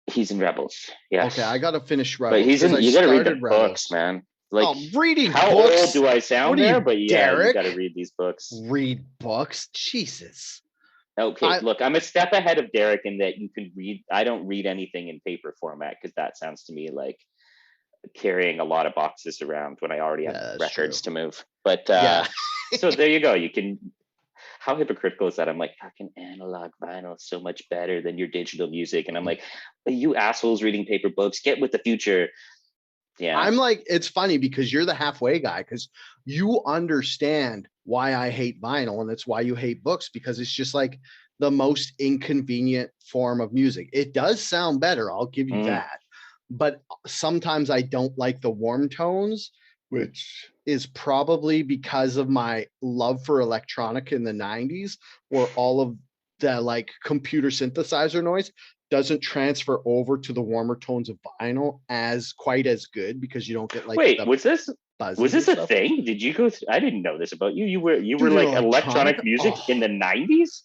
He's in Rebels. Yes. Okay, I gotta finish Rebels. But you gotta read the books, man. Like, reading how books? Old do I sound there? But Derek? You gotta read these books. Read books? Jesus. Okay, look, I'm a step ahead of Derek in that you can read. I don't read anything in paper format, because that sounds to me like carrying a lot of boxes around when I already have records to move. But so there you go. You can. How hypocritical is that? I'm like, fucking analog vinyl is so much better than your digital music, and I'm like, you assholes reading paper books, get with the future. Yeah, I'm like, it's funny because you're the halfway guy, because you understand why I hate vinyl, and it's why you hate books, because it's just like the most inconvenient form of music. It does sound better, I'll give you that, but sometimes I don't like the warm tones, which is probably because of my love for electronica in the 90s, where all of the, like, computer synthesizer noise doesn't transfer over to the warmer tones of vinyl as quite as good, because you don't get, like, was this a thing? Did you go I didn't know this about you. You were like electronic music in the 90s?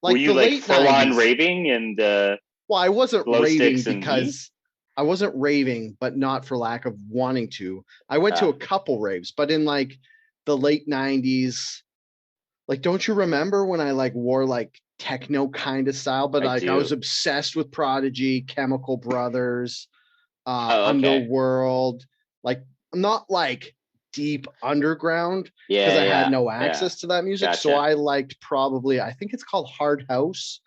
Like, were you like full on raving and well, I wasn't raving because I wasn't raving, but not for lack of wanting to. I went to a couple raves, but in, like, the late 90s, like, don't you remember when I, like, wore, like, techno kind of style, but I was obsessed with Prodigy, Chemical Brothers, Underworld, like, not like deep underground, because I had no access to that music. Gotcha. So I liked I think it's called hard house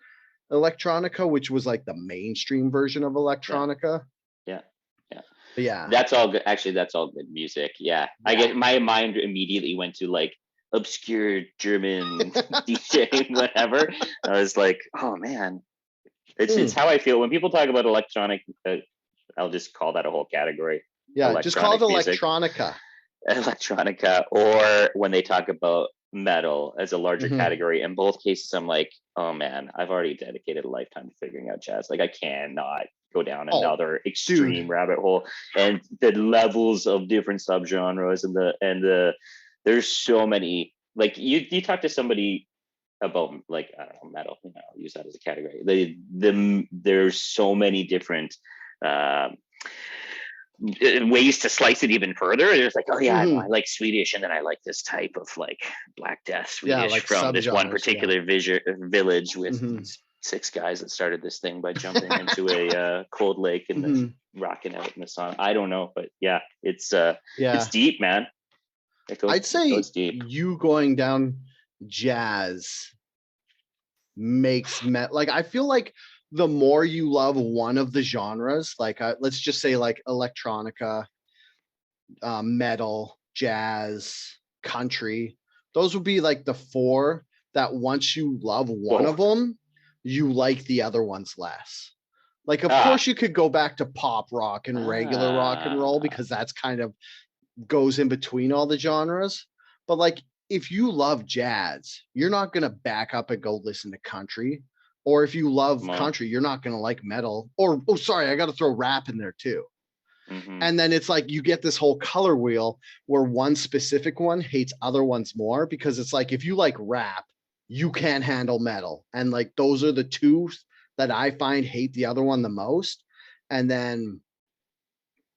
electronica, which was like the mainstream version of electronica. Yeah. That's all good. Actually, that's all good music. Yeah. I get, my mind immediately went to, like, obscure German DJ, whatever. I was like, oh man, it's how I feel when people talk about electronic. I'll just call that a whole category. Yeah, just call it electronica. Electronica, or when they talk about metal as a larger Mhm. category. In both cases, I'm like, oh man, I've already dedicated a lifetime to figuring out jazz. Like I cannot go down Oh, another dude. extreme rabbit hole, and the levels of different subgenres and the there's so many. Like you talk to somebody about like I don't know metal, I'll use that as a category. There's so many different uh, ways to slice it even further. There's like, oh yeah, no, I Mhm. like Swedish, and then I like this type of like Black Death Yeah, Swedish like from this one subgenres, yeah. particular village with Mhm. these 6 guys that started this thing by jumping into a cold lake and then Mhm. rocking out in the sun. I don't know, but yeah, it's Yeah. deep, man. I'd It say goes deep. you going down jazz makes like I feel like the more you love one of the genres, like let's just say like electronica, metal, jazz, country, those would be like the four that once you love one Oh, of them, you like the other ones less. Like, of ah, course, you could go back to pop rock and regular rock and roll ah. because that's kind of goes in between all the genres. But like, if you love jazz, you're not going to back up and go listen to country. Or if you love Come on. country, you're not going to like metal. Or, oh, sorry, I got to throw rap in there too. Mm-hmm. And then it's like you get this whole color wheel where one specific one hates other ones more because it's like if you like rap, you can't handle metal. And like those are the two that I find hate the other one the most. And then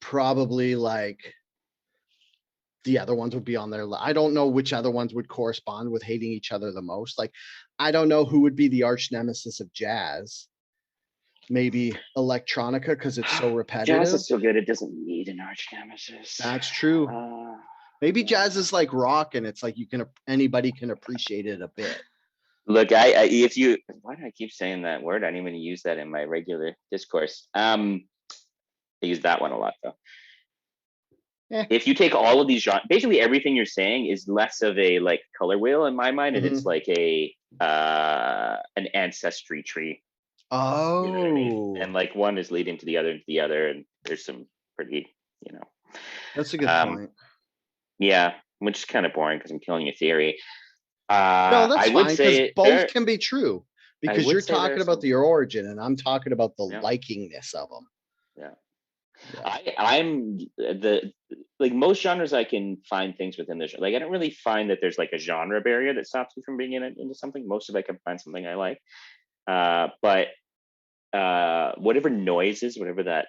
probably like the other ones would be on there. I don't know which other ones would correspond with hating each other the most. Like, I don't know who would be the arch nemesis of jazz. Maybe electronica because it's so Jazz repetitive. is so good it doesn't need an arch nemesis. That's true. Maybe jazz is like rock, and it's like anybody can appreciate it a bit. Look, if you why do I keep saying that word? I don't even use that in my regular discourse. I use that one a lot though. Yeah. If you take all of these genres, basically everything you're saying is less of a like color wheel in my mind, and it's like a an ancestry tree. Oh. You know what I mean? And like one is leading to the other, and there's some pretty, That's a good um, point. yeah, which is kind of boring because I'm killing your theory. No, that's I would fine because say both can be true I because would you're say talking there's about some, the origin and I'm talking about the yeah, likingness of them. yeah. Yeah. I'm the like most genres I can find things within the genre. Like I don't really find that there's like a genre barrier that stops me from being into something. Most of it I can find something I like. But whatever noise is, whatever that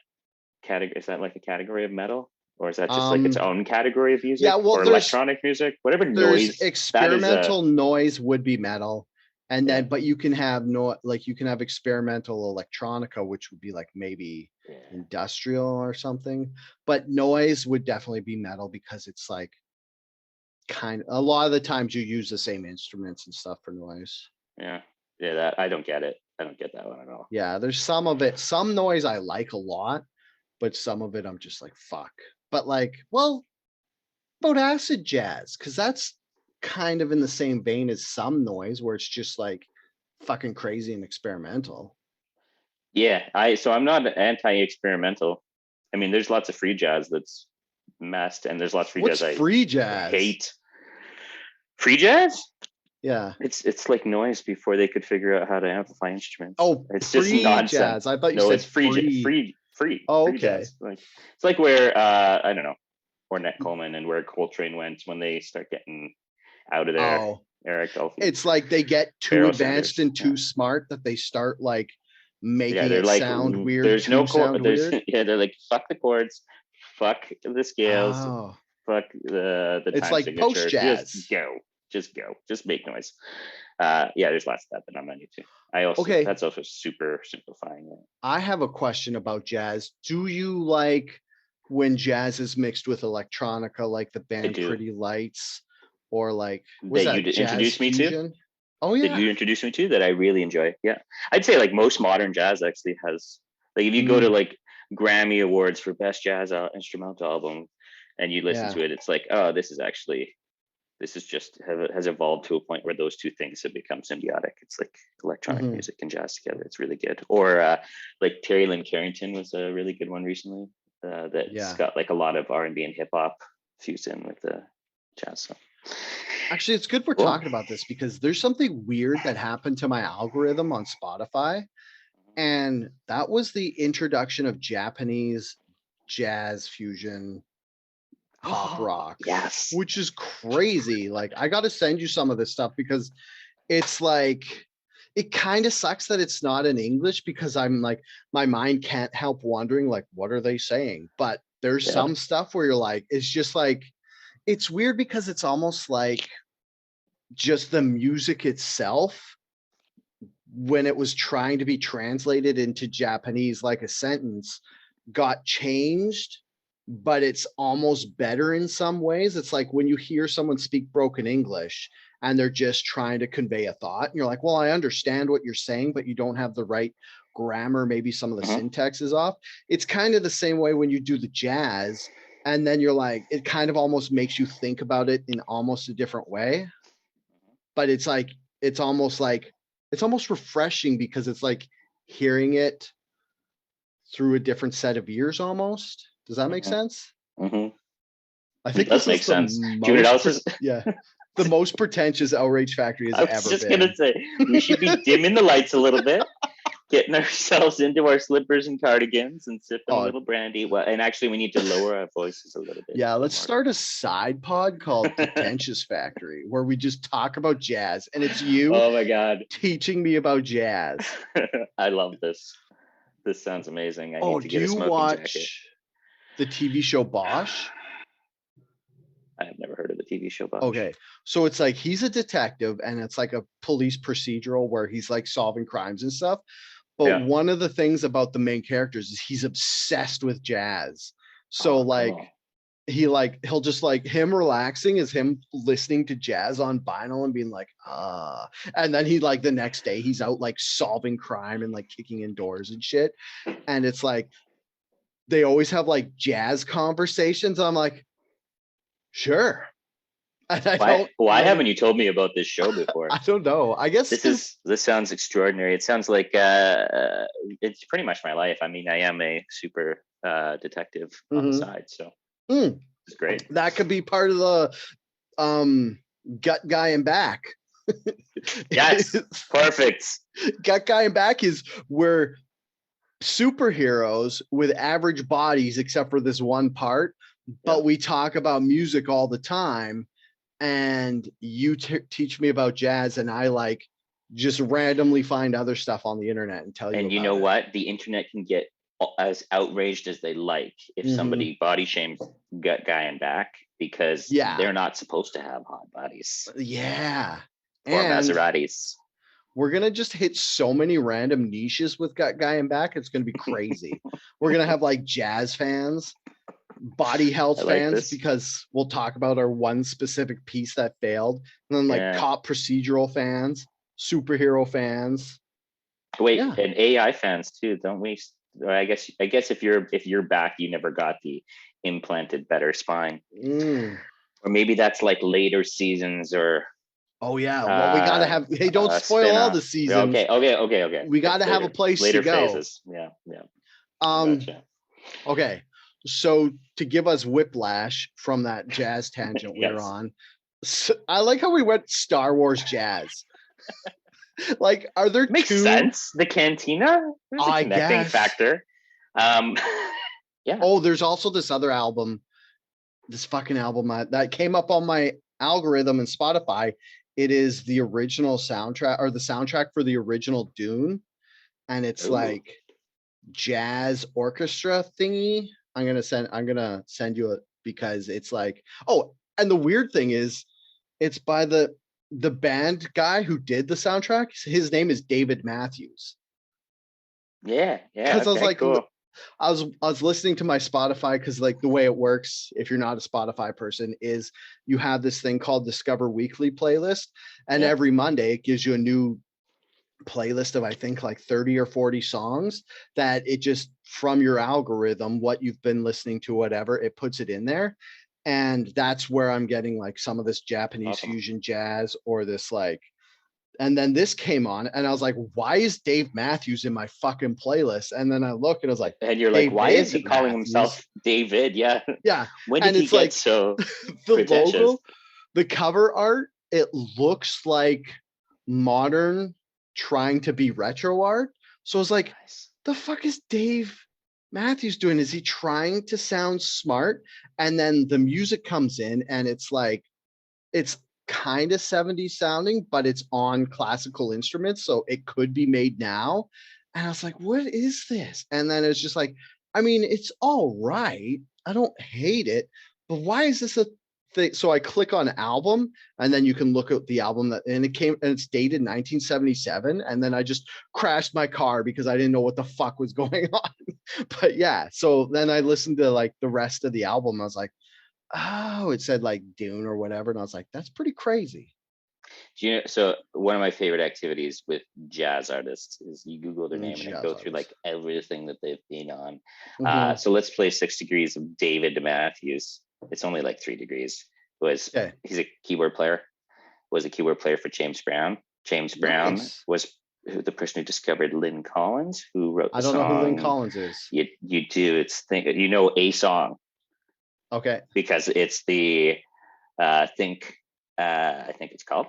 category is, that like a category of metal? Or is that just like its own category of music Yeah, well, or electronic music? Whatever there's noise that is a experimental noise would be metal. And yeah. then, but you can have you can have experimental electronica, which would be like maybe industrial or something. But noise would definitely be metal because it's like a lot of the times you use the same instruments and stuff for noise. Yeah. Yeah, that I don't get it. I don't get that one at all. Yeah, there's some of it, some noise I like a lot, but some of it I'm just like, fuck. But like, well, about acid jazz, because that's kind of in the same vein as some noise where it's just like fucking crazy and experimental. Yeah, I'm not anti-experimental. I mean, there's lots of free jazz that's messed, and there's lots of free What's jazz I free jazz? hate. Free jazz? Yeah. It's like noise before they could figure out how to amplify instruments. Oh, It's just free nonsense. jazz. I thought you No, said it's free Oh, free okay. jazz. Like it's like where I don't know, Ornette Coleman and where Coltrane went when they start getting out of there. Oh, Eric Dolphy. it's like they get too advanced and too smart that they start like making it like, sound weird. There's no chord. Weird. Yeah, they're like fuck the chords, fuck the scales, Oh. fuck the It's time like signature. post jazz. Just go, just make noise. Yeah, there's lots of that I'm not into. That's also super simplifying it. I have a question about jazz. Do you like when jazz is mixed with electronica, like the band Pretty Lights, or like was that you jazz introduced me fusion? to? Oh yeah. That you introduced me to that I really enjoy. Yeah, I'd say like most modern jazz actually has like if you go to like Grammy Awards for best jazz instrumental album, and you listen to it, it's like, oh, this is just has evolved to a point where those two things have become symbiotic. It's like electronic music and jazz together. It's really good. Or like Terry Lynn Carrington was a really good one recently. That's got like a lot of R&B and hip hop fused in with the jazz. So Actually, it's good we're talking about this because there's something weird that happened to my algorithm on Spotify. And that was the introduction of Japanese jazz fusion pop rock. Yes. Which is crazy. Like, I got to send you some of this stuff because it's like, it kind of sucks that it's not in English because I'm like, my mind can't help wondering, like, what are they saying? But there's some stuff where you're like, it's just like, it's weird because it's almost like just the music itself, when it was trying to be translated into Japanese, like a sentence, got changed, but it's almost better in some ways. It's like when you hear someone speak broken English and they're just trying to convey a thought, and you're like, well, I understand what you're saying, but you don't have the right grammar. Maybe some of the syntax is off. It's kind of the same way when you do the jazz, and then you're like, it kind of almost makes you think about it in almost a different way. But it's like, it's almost refreshing because it's like hearing it through a different set of ears almost. Does that make sense? I think this makes sense. The most pretentious Outrage Factory has ever been. I was just gonna say, we should be dimming the lights a little bit, getting ourselves into our slippers and cardigans and sipping a little brandy. Well, and actually we need to lower our voices a little bit. Yeah, let's start a side pod called Pretentious Factory where we just talk about jazz, and it's you oh my god teaching me about jazz. I love this. This sounds amazing. I need to do get a you smoking watch jacket. The TV show Bosch? I have never heard of the TV show Bosch. Okay, so it's like he's a detective, and it's like a police procedural where he's like solving crimes and stuff. But one of the things about the main characters is he's obsessed with jazz. So he'll just like, him relaxing is him listening to jazz on vinyl and being like, and then he like the next day he's out like solving crime and like kicking in doors and shit. And it's like they always have like jazz conversations. I'm like, sure. Why haven't you told me about this show before? I don't know. I guess this sounds extraordinary. It sounds like it's pretty much my life. I mean, I am a super detective on the side, so it's great. That could be part of the gut guy and back. Yes, perfect. Gut guy and back is where superheroes with average bodies, except for this one part, but we talk about music all the time. And you teach me about jazz, and I like just randomly find other stuff on the internet and tell you. And you know what? The internet can get as outraged as they like if somebody body shames gut guy and back because they're not supposed to have hot bodies. Yeah. Or Maseratis. We're gonna just hit so many random niches with gut guy and back. It's gonna be crazy. We're gonna have like jazz fans, body health fans, because we'll talk about our one specific piece that failed, and then like cop procedural fans, superhero fans. Wait, and AI fans too, don't we? I guess if you're back, you never got the implanted better spine, or maybe that's like later seasons or. Oh yeah, well we gotta have. Hey, don't spoil all the seasons. Okay. We gotta have a place to go. Phases. Yeah. Gotcha. Okay. So to give us whiplash from that jazz tangent we were on, so I like how we went Star Wars jazz. Like, are there makes sense? The cantina, there's a connecting factor. Yeah. Oh, there's also this other album, this fucking album that came up on my algorithm in Spotify. It is the original soundtrack, or the soundtrack for the original Dune, and it's like jazz orchestra thingy. I'm gonna send you it because it's like, and the weird thing is it's by the band guy who did the soundtrack. His name is David Matthews. Yeah. Because I was like, cool. I was listening to my Spotify, because like the way it works, if you're not a Spotify person, is you have this thing called Discover Weekly playlist, and every Monday it gives you a new playlist of I think like 30 or 40 songs that it just, from your algorithm, what you've been listening to, whatever, it puts it in there. And that's where I'm getting like some of this Japanese fusion jazz, or this like, and then this came on and I was like, why is Dave Matthews in my fucking playlist? And then I look and I was like, and you're like, why is he calling himself David? Yeah. Yeah. When did he get so the logo, the cover art it looks like modern trying to be retro art. So I was like, the fuck is Dave Matthews doing? Is he trying to sound smart? And then the music comes in and it's like, it's kind of 70s sounding, but it's on classical instruments. So it could be made now. And I was like, what is this? And then it's just like, I mean, it's all right. I don't hate it, but why is this a thing? So I click on album and then you can look at the album and it's dated 1977. And then I just crashed my car because I didn't know what the fuck was going on. But yeah, so then I listened to like the rest of the album. I was like, oh, it said like Dune or whatever. And I was like, that's pretty crazy. So one of my favorite activities with jazz artists is you Google their name and go through like everything that they've been on. So let's play 6 Degrees of David Matthews. It's only like 3 degrees. He's a keyboard player. Was a keyboard player for James Brown. James Brown was the person who discovered Lynn Collins, who wrote the song. I don't know who Lynn Collins is. You do. It's a song. Okay. Because it's the Think. I think it's called.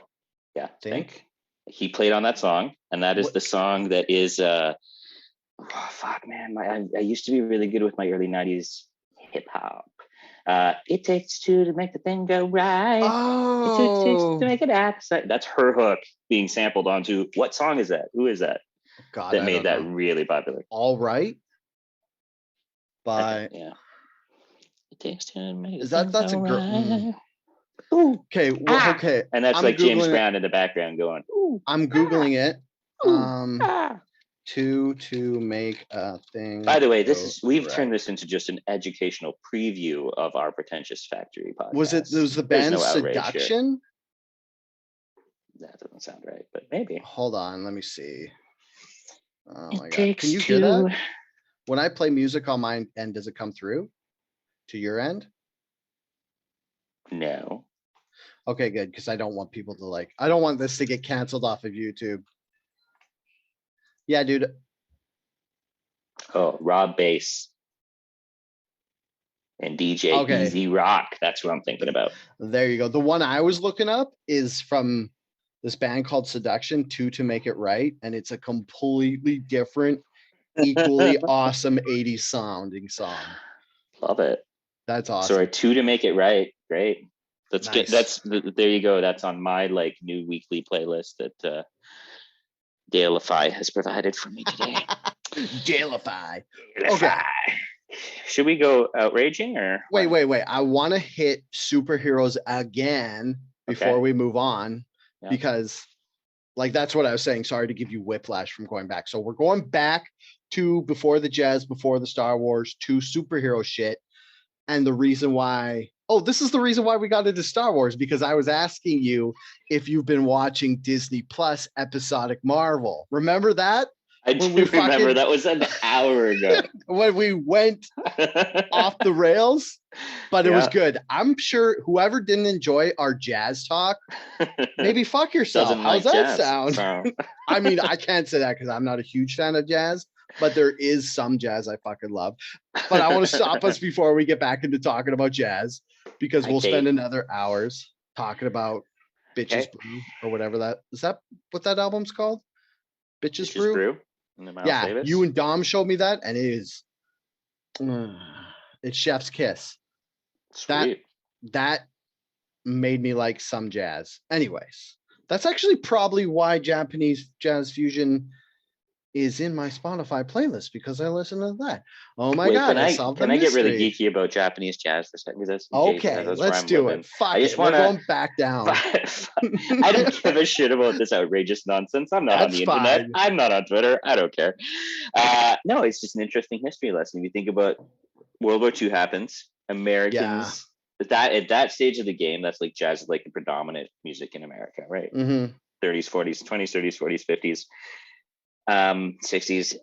Yeah. Think. He played on that song, and that is the song that is. Fuck, man! I used to be really good with my early '90s hip hop. It takes two to make the thing go right. It takes two to make it act. That's her hook being sampled onto. What song is that? Who is that? God, that made that really popular. All right. By yeah. It takes two to make it. That's a girl. Okay. Well, okay. And that's like James Brown in the background going. I'm Googling it. To make a thing. By the way, we've turned this into just an educational preview of our Pretentious Factory podcast. Was the band Seduction? That doesn't sound right, but maybe. Hold on, let me see. Oh my god. Can you hear that? When I play music on my end, does it come through to your end? No. Okay, good, because I don't want people to I don't want this to get canceled off of YouTube. Yeah, dude. Oh, Rob Bass and DJ Easy Rock. That's what I'm thinking about. There you go. The one I was looking up is from this band called Seduction, To Make It Right. And it's a completely different, equally awesome 80s sounding song. Love it. That's awesome. Sorry, To Make It Right. Great. That's good. There you go. That's on my new weekly playlist that Dalify has provided for me today. Dalify. Okay. Should we go outraging or? Wait. I want to hit superheroes again before we move on because that's what I was saying. Sorry to give you whiplash from going back. So we're going back to before the jazz, before the Star Wars, to superhero shit. And the reason why, this is the reason why we got into Star Wars, because I was asking you if you've been watching Disney Plus episodic Marvel. Remember that? I do remember. That was an hour ago. When we went off the rails, but it was good. I'm sure whoever didn't enjoy our jazz talk, maybe fuck yourself. How's that sound? I mean, I can't say that because I'm not a huge fan of jazz, but there is some jazz I fucking love. But I want to stop us before we get back into talking about jazz, because we'll spend another hours talking about Bitches Brew or whatever that is. That what that album's called? Bitches Brew? Yeah, Davis. You and Dom showed me that, and it is it's chef's kiss. Sweet. That made me like some jazz. Anyways, that's actually probably why Japanese jazz fusion is in my Spotify playlist, because I listen to that. Oh my god! Can I get really geeky about Japanese jazz for a second? Okay, let's do it. Fuck it. We're going back down. I don't give a shit about this outrageous nonsense. I'm not on the internet. I'm not on Twitter. I don't care. No, it's just an interesting history lesson. If you think about World War II happens, Americans at that stage of the game, that's like jazz is like the predominant music in America, right? 30s, 40s, 20s, 30s, 40s, 50s. 60s.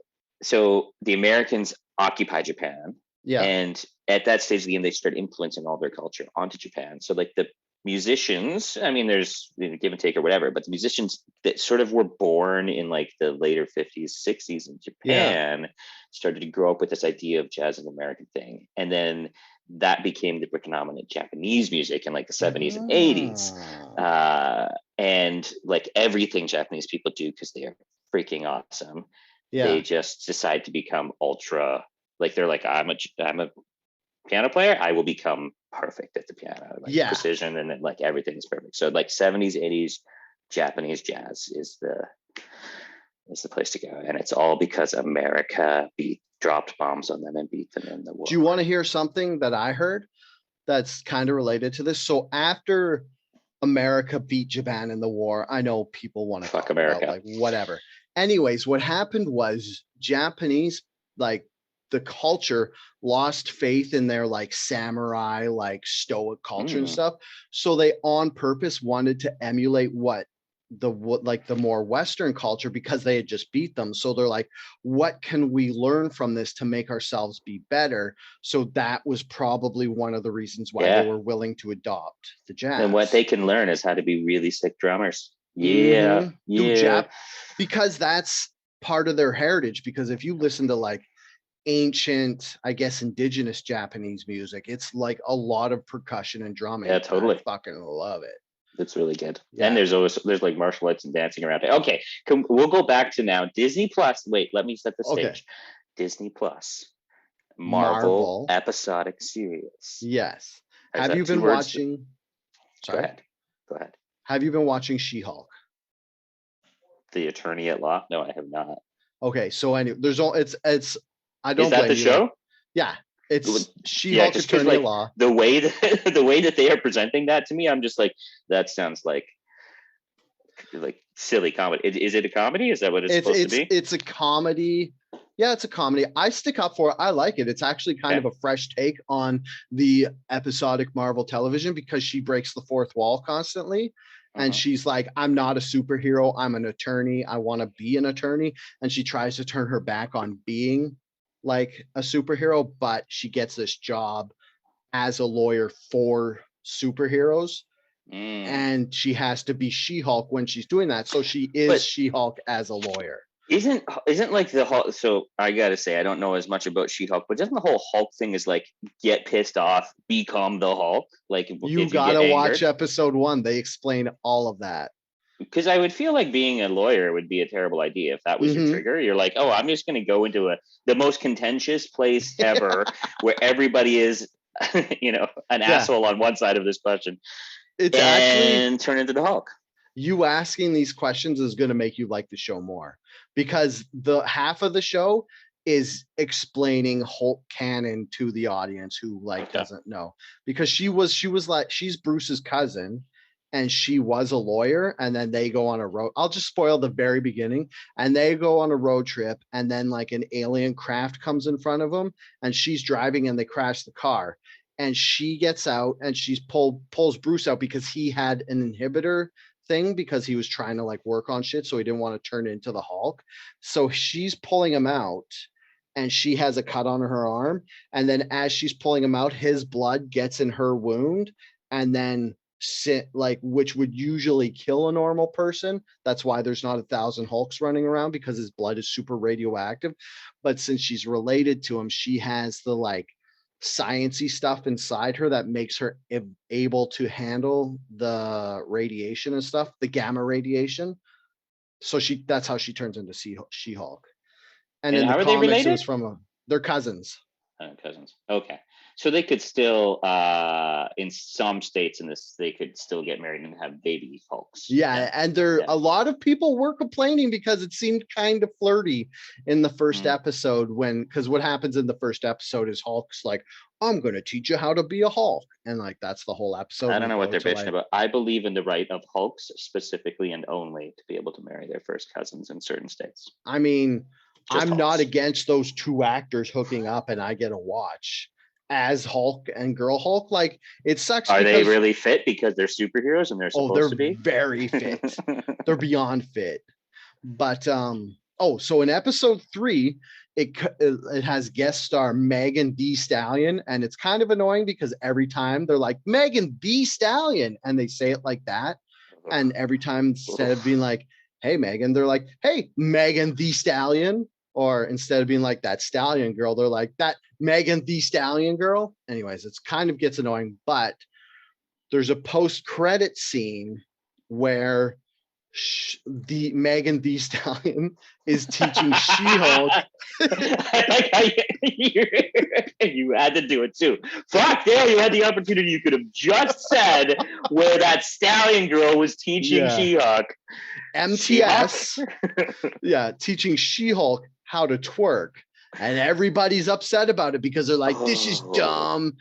So the Americans occupy Japan, and at that stage of the game, they start influencing all their culture onto Japan. So like the musicians, I mean, there's give and take or whatever, but the musicians that sort of were born in like the later 50s, 60s in Japan started to grow up with this idea of jazz as an American thing. And then that became the predominant Japanese music in like the 70s and 80s. And like everything Japanese people do, because they are freaking awesome, they just decide to become ultra, like they're like, I'm a piano player, I will become perfect at the piano, like precision, and then like everything is perfect. So like 70s, 80s Japanese jazz is the place to go, and it's all because America dropped bombs on them and beat them in the war. Do you want to hear something that I heard that's kind of related to this? So after America beat Japan in the war, I know people want to fuck America, like whatever. Anyways, what happened was Japanese, like the culture, lost faith in their like samurai, like stoic culture and stuff. So they on purpose wanted to emulate the more Western culture, because they had just beat them. So they're like, what can we learn from this to make ourselves be better? So that was probably one of the reasons why they were willing to adopt the jazz. And what they can learn is how to be really sick drummers. Because that's part of their heritage. Because if you listen to like ancient, I guess, indigenous Japanese music, it's like a lot of percussion and drumming. Yeah, totally. I fucking love it. It's really good. And there's like martial arts and dancing around it. Okay, we'll go back to now Disney Plus. Wait, let me set the stage. Disney Plus, Marvel episodic series. Yes. Have you been watching? Sorry. Go ahead. Have you been watching She-Hulk? The Attorney at Law? No, I have not. Okay, so anyway, it's. I don't. Is that the show? Yeah. It's She-Hulk Attorney at Law. The way that they are presenting that to me, I'm just like, that sounds like silly comedy. Is it a comedy? Is that what it's supposed to be? It's a comedy. Yeah, it's a comedy. I stick up for it. I like it. It's actually kind of a fresh take on the episodic Marvel television, because she breaks the fourth wall constantly. And she's like, I'm not a superhero. I'm an attorney. I want to be an attorney. And she tries to turn her back on being like a superhero, but she gets this job as a lawyer for superheroes, and she has to be She-Hulk when she's doing that. So she is She-Hulk as a lawyer. Isn't like the Hulk? So I gotta say, I don't know as much about She-Hulk, but doesn't the whole Hulk thing is like get pissed off, become the Hulk? Like you gotta watch episode 1. They explain all of that. Because I would feel like being a lawyer would be a terrible idea if that was your trigger. You're like, oh, I'm just going to go into the most contentious place ever where everybody is, an asshole on one side of this question. It's actually turn into the Hulk. You asking these questions is going to make you like the show more, because the half of the show is explaining Hulk canon to the audience who doesn't know, because she was like, she's Bruce's cousin. And she was a lawyer, and then they go on a road. I'll just spoil the very beginning. And they go on a road trip, and then like an alien craft comes in front of them, and she's driving, and they crash the car. And she gets out, and she's pulls Bruce out, because he had an inhibitor thing, because he was trying to like work on shit, so he didn't want to turn into the Hulk. So she's pulling him out, and she has a cut on her arm. And then as she's pulling him out, his blood gets in her wound, and then which would usually kill a normal person. That's why there's not 1,000 Hulks running around, because his blood is super radioactive. But since she's related to him, she has the like sciencey stuff inside her that makes her able to handle the radiation and stuff, the gamma radiation. So that's how she turns into She-Hulk. And in the comics, it was from they're cousins. Cousins. Okay. So they could still, in some states in this, they could still get married and have baby Hulks. Yeah, and a lot of people were complaining because it seemed kind of flirty in the first episode, because what happens in the first episode is Hulk's like, I'm going to teach you how to be a Hulk. And like, that's the whole episode. I don't know what they're bitching about. I believe in the right of Hulks specifically and only to be able to marry their first cousins in certain states. I mean, I'm not against those two actors hooking up, and I get a watch as Hulk and Girl Hulk. Like, it sucks. Are they really fit because they're superheroes and they're supposed to be? Very fit. They're beyond fit. But so in episode 3, it has guest star Megan Thee Stallion, and it's kind of annoying because every time they're like Megan Thee Stallion, and they say it like that, and every time instead of being like, "Hey Megan," they're like, "Hey Megan Thee Stallion," or instead of being like that Stallion girl, they're like that Megan Thee Stallion girl. Anyways, it's kind of gets annoying, but there's a post-credit scene where the Megan Thee Stallion is teaching She-Hulk. I like how you had to do it too. Fuck, yeah, you had the opportunity. You could have just said where that Stallion girl was teaching She-Hulk. MTS, teaching She-Hulk how to twerk. And everybody's upset about it because they're like, this is dumb.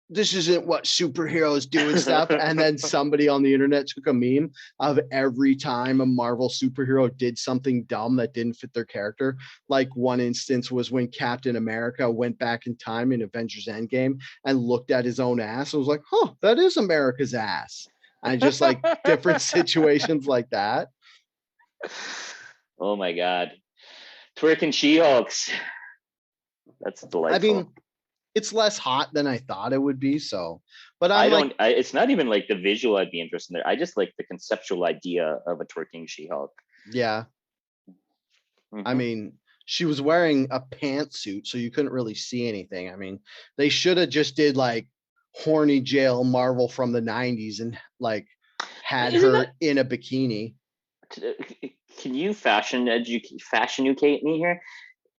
This isn't what superheroes do and stuff. And then somebody on the internet took a meme of every time a Marvel superhero did something dumb that didn't fit their character. Like one instance was when Captain America went back in time in Avengers Endgame and looked at his own ass and was like, "Huh, that is America's ass." And just like different situations like that. Oh my God. Twerking She-Hulks. That's delightful. I mean, it's less hot than I thought it would be. So, but it's not even like the visual I'd be interested in there. I just like the conceptual idea of a twerking She-Hulk. Yeah. I mean, she was wearing a pantsuit, so you couldn't really see anything. I mean, they should have just did like horny jail Marvel from the 90s and like had her in a bikini. Can you fashion educate me here?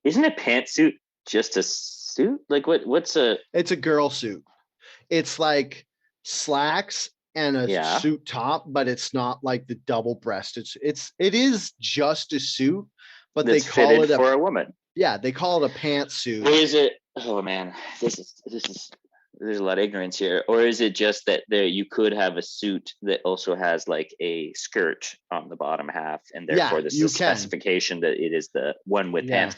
Isn't a pantsuit just a suit? Like what's a? It's a girl suit. It's like slacks and a suit top, but it's not like the double breast. It is just a suit, but they call it for a woman. Yeah, they call it a pantsuit. Or is it? Oh man, this is there's a lot of ignorance here. Or is it just that you could have a suit that also has like a skirt on the bottom half, and therefore this is a specification that it is the one with pants.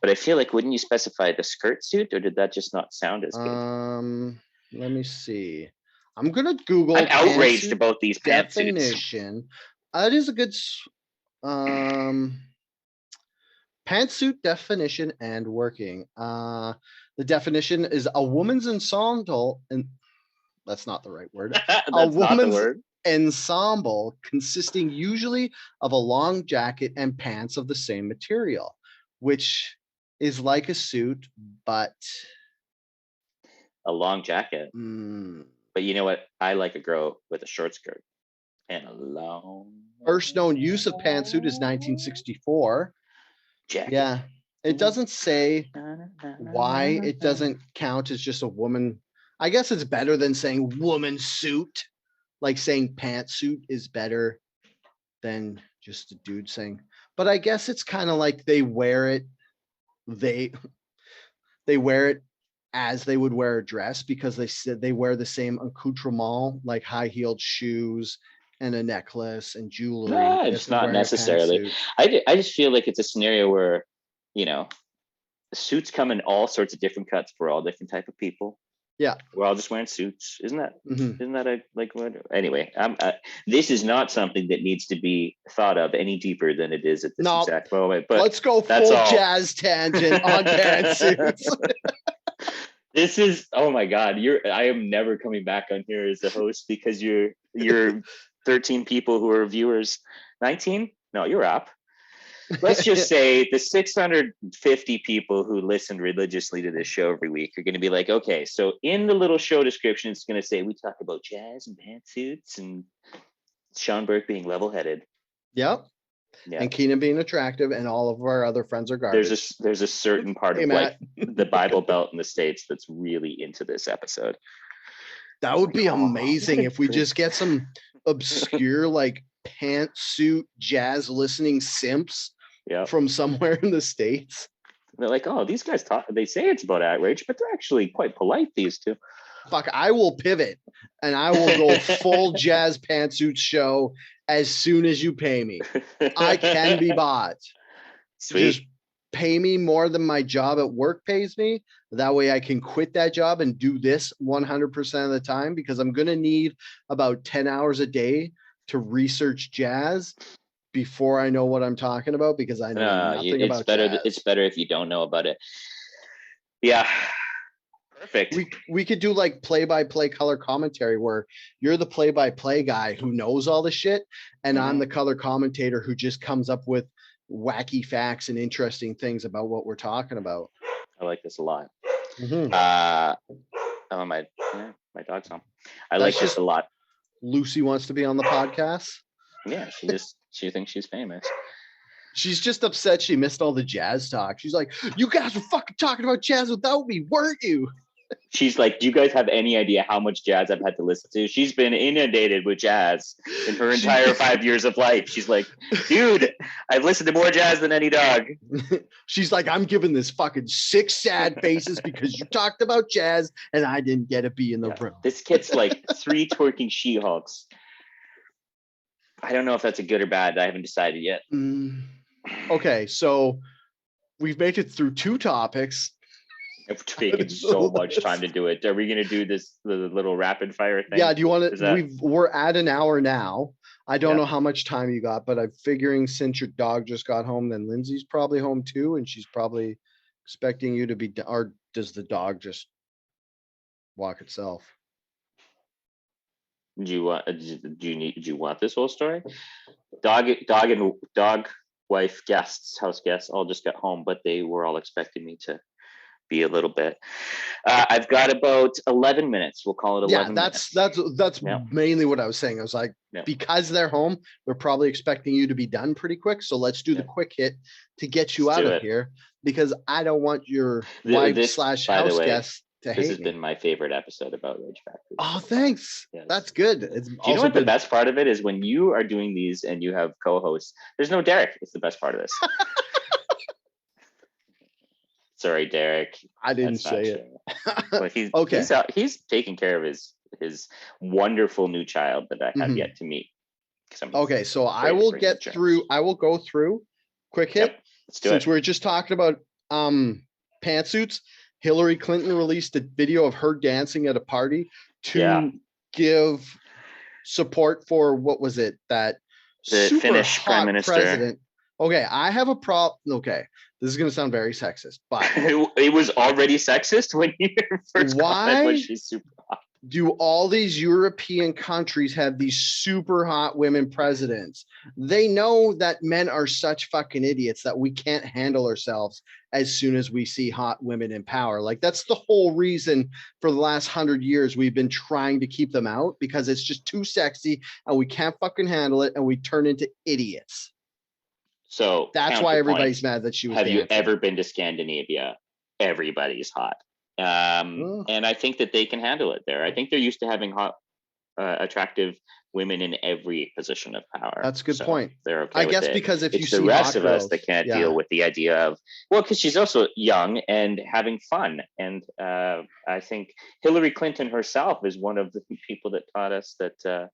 But I feel like, wouldn't you specify the skirt suit, or did that just not sound as good? Let me see. I'm gonna Google. I'm outraged about these definition. It is a good pantsuit definition and working. The definition is a woman's ensemble, and that's not the right word. A woman's ensemble consisting usually of a long jacket and pants of the same material, which is like a suit, but a long jacket. But you know what? I like a girl with a short skirt and a long. First known use of pantsuit is 1964. Jacket. Yeah, it doesn't say why it doesn't count as just a woman. I guess it's better than saying woman suit. Like saying pantsuit is better than just a dude saying. But I guess it's kind of like they wear it. They wear it as they would wear a dress, because they said they wear the same accoutrement, like high-heeled shoes and a necklace and jewelry. No, it's not necessarily. I just feel like it's a scenario where, suits come in all sorts of different cuts for all different type of people. Yeah, we're all just wearing suits, isn't that? Isn't that a like what? Anyway, this is not something that needs to be thought of any deeper than it is at this exact moment. But let's go full jazz tangent on pantsuits. This is, oh my God, I am never coming back on here as a host, because you're 13 people who are viewers. 19? No, you're up. Let's just say the 650 people who listen religiously to this show every week are going to be like, okay, so in the little show description, it's going to say we talk about jazz and pantsuits and Shawn Berke being level-headed. Yep. Yeah. And Keenan being attractive, and all of our other friends are garbage. There's a certain part of like the Bible Belt in the States that's really into this episode. That would be amazing if we just get some obscure like pantsuit jazz listening simps from somewhere in the States. They're like, oh, these guys talk. They say it's about outrage, but they're actually quite polite. These two. Fuck, I will pivot and I will go full jazz pantsuit show as soon as you pay me. I can be bought. Sweet. Just pay me more than my job at work pays me. That way I can quit that job and do this 100% of the time, because I'm going to need about 10 hours a day to research jazz. before I know what I'm talking about, because I know nothing it's about better. jazz. It's better if you don't know about it. Yeah. Perfect. We could do like play-by-play color commentary where you're the play-by-play guy who knows all the shit, and I'm the color commentator who just comes up with wacky facts and interesting things about what we're talking about. I like this a lot. Oh, my dog's home. I like this a lot. Lucy wants to be on the podcast. Yeah, she thinks she's famous. She's just upset she missed all the jazz talk. She's like, you guys were fucking talking about jazz without me, weren't you? She's like, do you guys have any idea how much jazz I've had to listen to? She's been inundated with jazz in her entire 5 years of life. She's like, dude, I've listened to more jazz than any dog. She's like, I'm giving this fucking 6 sad faces because you talked about jazz and I didn't get to be in the room. This kid's like 3 twerking She-Hulks. I don't know if that's a good or bad. I haven't decided yet. Okay, so we've made it through 2 topics. It's taken so much time to do it. Are we going to do the little rapid fire thing? Yeah, do you want to? We're at an hour now. I don't know how much time you got, but I'm figuring since your dog just got home, then Lindsay's probably home too, and she's probably expecting you to be. Or does the dog just walk itself? Do you want this whole story? Dog, wife, guests, house guests all just got home, but they were all expecting me to be a little bit. I've got about 11 minutes. We'll call it 11 minutes. That's mainly what I was saying. I was like, because they're home, they're probably expecting you to be done pretty quick. So let's do the quick hit to get you out of here, because I don't want your wife / house guest to hate me. This has been my favorite episode about Rage Factory. Oh, thanks. Yes. That's good. Do you know what the best part of it is? When you are doing these and you have co-hosts, there's no Derek. It's the best part of this. Sorry, Derek. I didn't say it. But he's taking care of his wonderful new child that I have yet to meet. Okay, so I will get through. I will go through quick hit. Yep, let's do Since we're just talking about pantsuits, Hilary Clinton released a video of her dancing at a party to give support for what was it that the Finnish prime minister president. Okay, I have a problem. Okay, this is going to sound very sexist, but it was already sexist when you first commented when she's super hot. Do all these European countries have these super hot women presidents? They know that men are such fucking idiots that we can't handle ourselves as soon as we see hot women in power. Like, that's the whole reason for the last 100 years we've been trying to keep them out, because it's just too sexy and we can't fucking handle it and we turn into idiots. So that's why everybody's mad that she was dancing. You ever been to Scandinavia? Everybody's hot. And I think that they can handle it there. I think they're used to having hot, attractive women in every position of power. That's a good point. They're okay. I guess because if it's the rest of us that can't deal with the idea of, because she's also young and having fun. And I think Hilary Clinton herself is one of the people that taught us that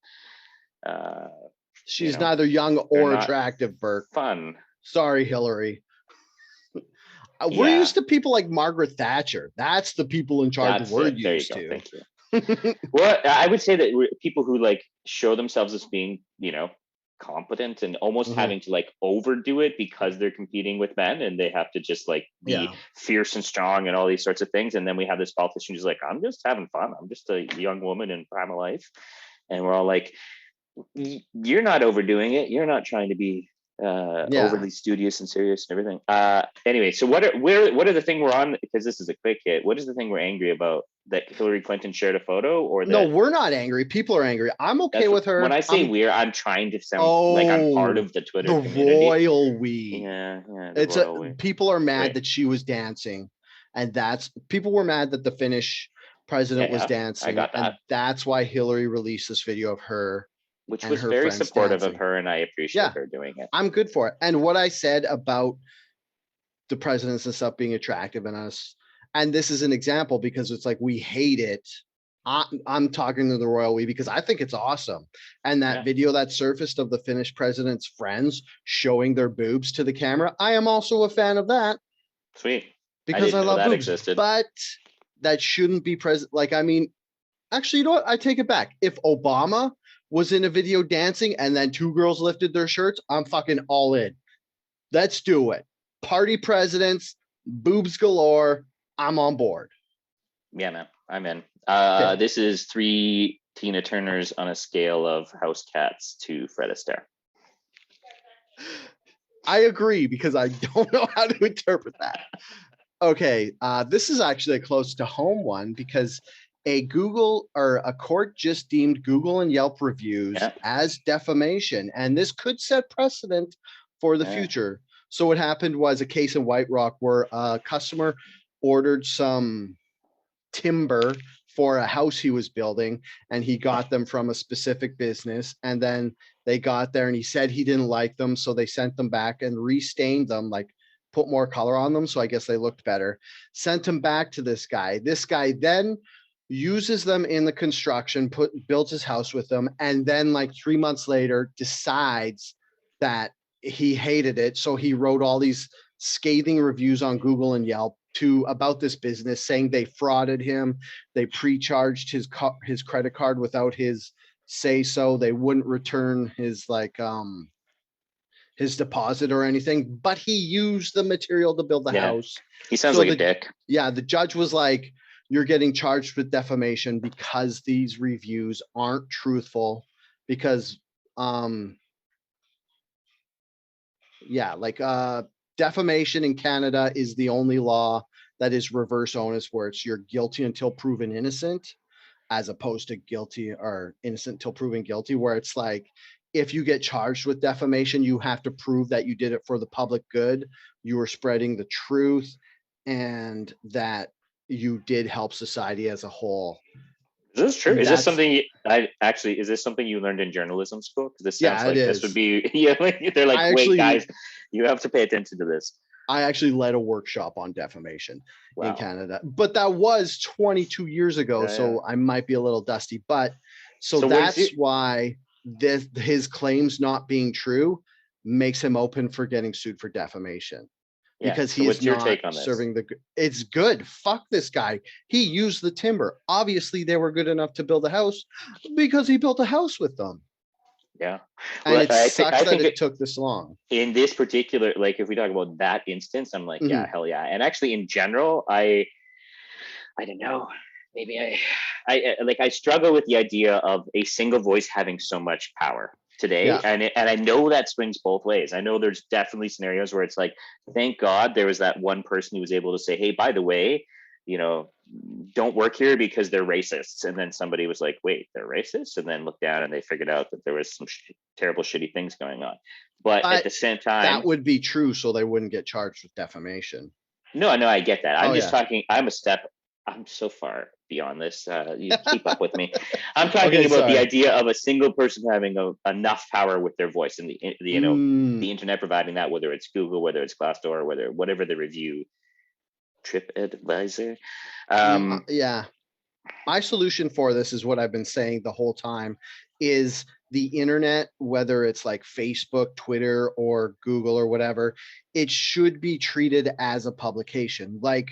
she's neither young or attractive, Burke. Fun. Sorry, Hillary. We're used to people like Margaret Thatcher. That's the people in charge we're used to. Thank you. Well, I would say that people who like show themselves as being, competent and almost having to like overdo it because they're competing with men and they have to just like be fierce and strong and all these sorts of things. And then we have this politician who's like, I'm just having fun. I'm just a young woman in prime of life. And we're all like, you're not overdoing it. You're not trying to be overly studious and serious and everything. Anyway, so what are the thing we're on? Because this is a quick hit. What is the thing we're angry about? That Hillary Clinton shared a photo, or that, no, we're not angry. People are angry. I'm okay with her. When I say I'm trying to sound like I'm part of the Twitter community. Royal we. Yeah. People are mad that she was dancing, and people were mad that the Finnish president was dancing. I got that. And that's why Hillary released this video of her. Which was very supportive of her, and I appreciate her doing it. I'm good for it. And what I said about the presidents and stuff being attractive in us, and this is an example because it's like we hate it. I'm talking to the royal we because I think it's awesome. And that video that surfaced of the Finnish president's friends showing their boobs to the camera, I am also a fan of that. Sweet. Because I love boobs. But that shouldn't be present. Like, I mean, actually, you know what? I take it back. If Obama was in a video dancing and then 2 girls lifted their shirts, I'm fucking all in. Let's do it. Party presidents, boobs galore. I'm on board. Yeah, man, I'm in. Okay. This is 3 Tina Turners on a scale of house cats to Fred Astaire. I agree because I don't know how to interpret that. Okay, this is actually a close to home one because a court just deemed Google and Yelp reviews as defamation, and this could set precedent for the future. So what happened was a case in White Rock where a customer ordered some timber for a house he was building, and he got them from a specific business, and then they got there and he said he didn't like them, so they sent them back and restained them, like put more color on them, so I guess they looked better, sent them back to this guy. This guy then uses them in the construction, builds his house with them, and then like 3 months later decides that he hated it, so he wrote all these scathing reviews on Google and Yelp about this business, saying they frauded him, they pre-charged his credit card without his say so, they wouldn't return his his deposit or anything, but he used the material to build the house. He sounds like a dick. Yeah, the judge was like, you're getting charged with defamation because these reviews aren't truthful, because defamation in Canada is the only law that is reverse onus, where it's you're guilty until proven innocent, as opposed to guilty or innocent until proven guilty, where it's like, if you get charged with defamation, you have to prove that you did it for the public good, you were spreading the truth, and that you did help society as a whole. Is this true? Is this something you learned in journalism school? Because this sounds like this would be, they're like, wait, guys, you have to pay attention to this. I actually led a workshop on defamation in Canada, but that was 22 years ago, so I might be a little dusty. But so that's why his claims not being true makes him open for getting sued for defamation. Because he is not serving it's good. Fuck this guy. He used the timber. Obviously, they were good enough to build a house because he built a house with them. Yeah. And it sucks that it took this long. In this particular, like, if we talk about that instance, I'm like, yeah, hell yeah. And actually, in general, I don't know. Maybe I struggle with the idea of a single voice having so much power today. And I know that swings both ways. I know there's definitely scenarios where it's like, thank God there was that one person who was able to say, hey, by the way, don't work here because they're racists. And then somebody was like, wait, they're racist? And then looked down and they figured out that there was some terrible, shitty things going on. But at the same time, that would be true, so they wouldn't get charged with defamation. No, I get that. I'm just talking, I'm so far beyond this. You keep up with me. I'm talking about the idea of a single person having enough power with their voice, and the internet providing that, whether it's Google, whether it's Glassdoor, whatever the review, TripAdvisor. My solution for this is what I've been saying the whole time: is the internet, whether it's like Facebook, Twitter, or Google or whatever, it should be treated as a publication. Like,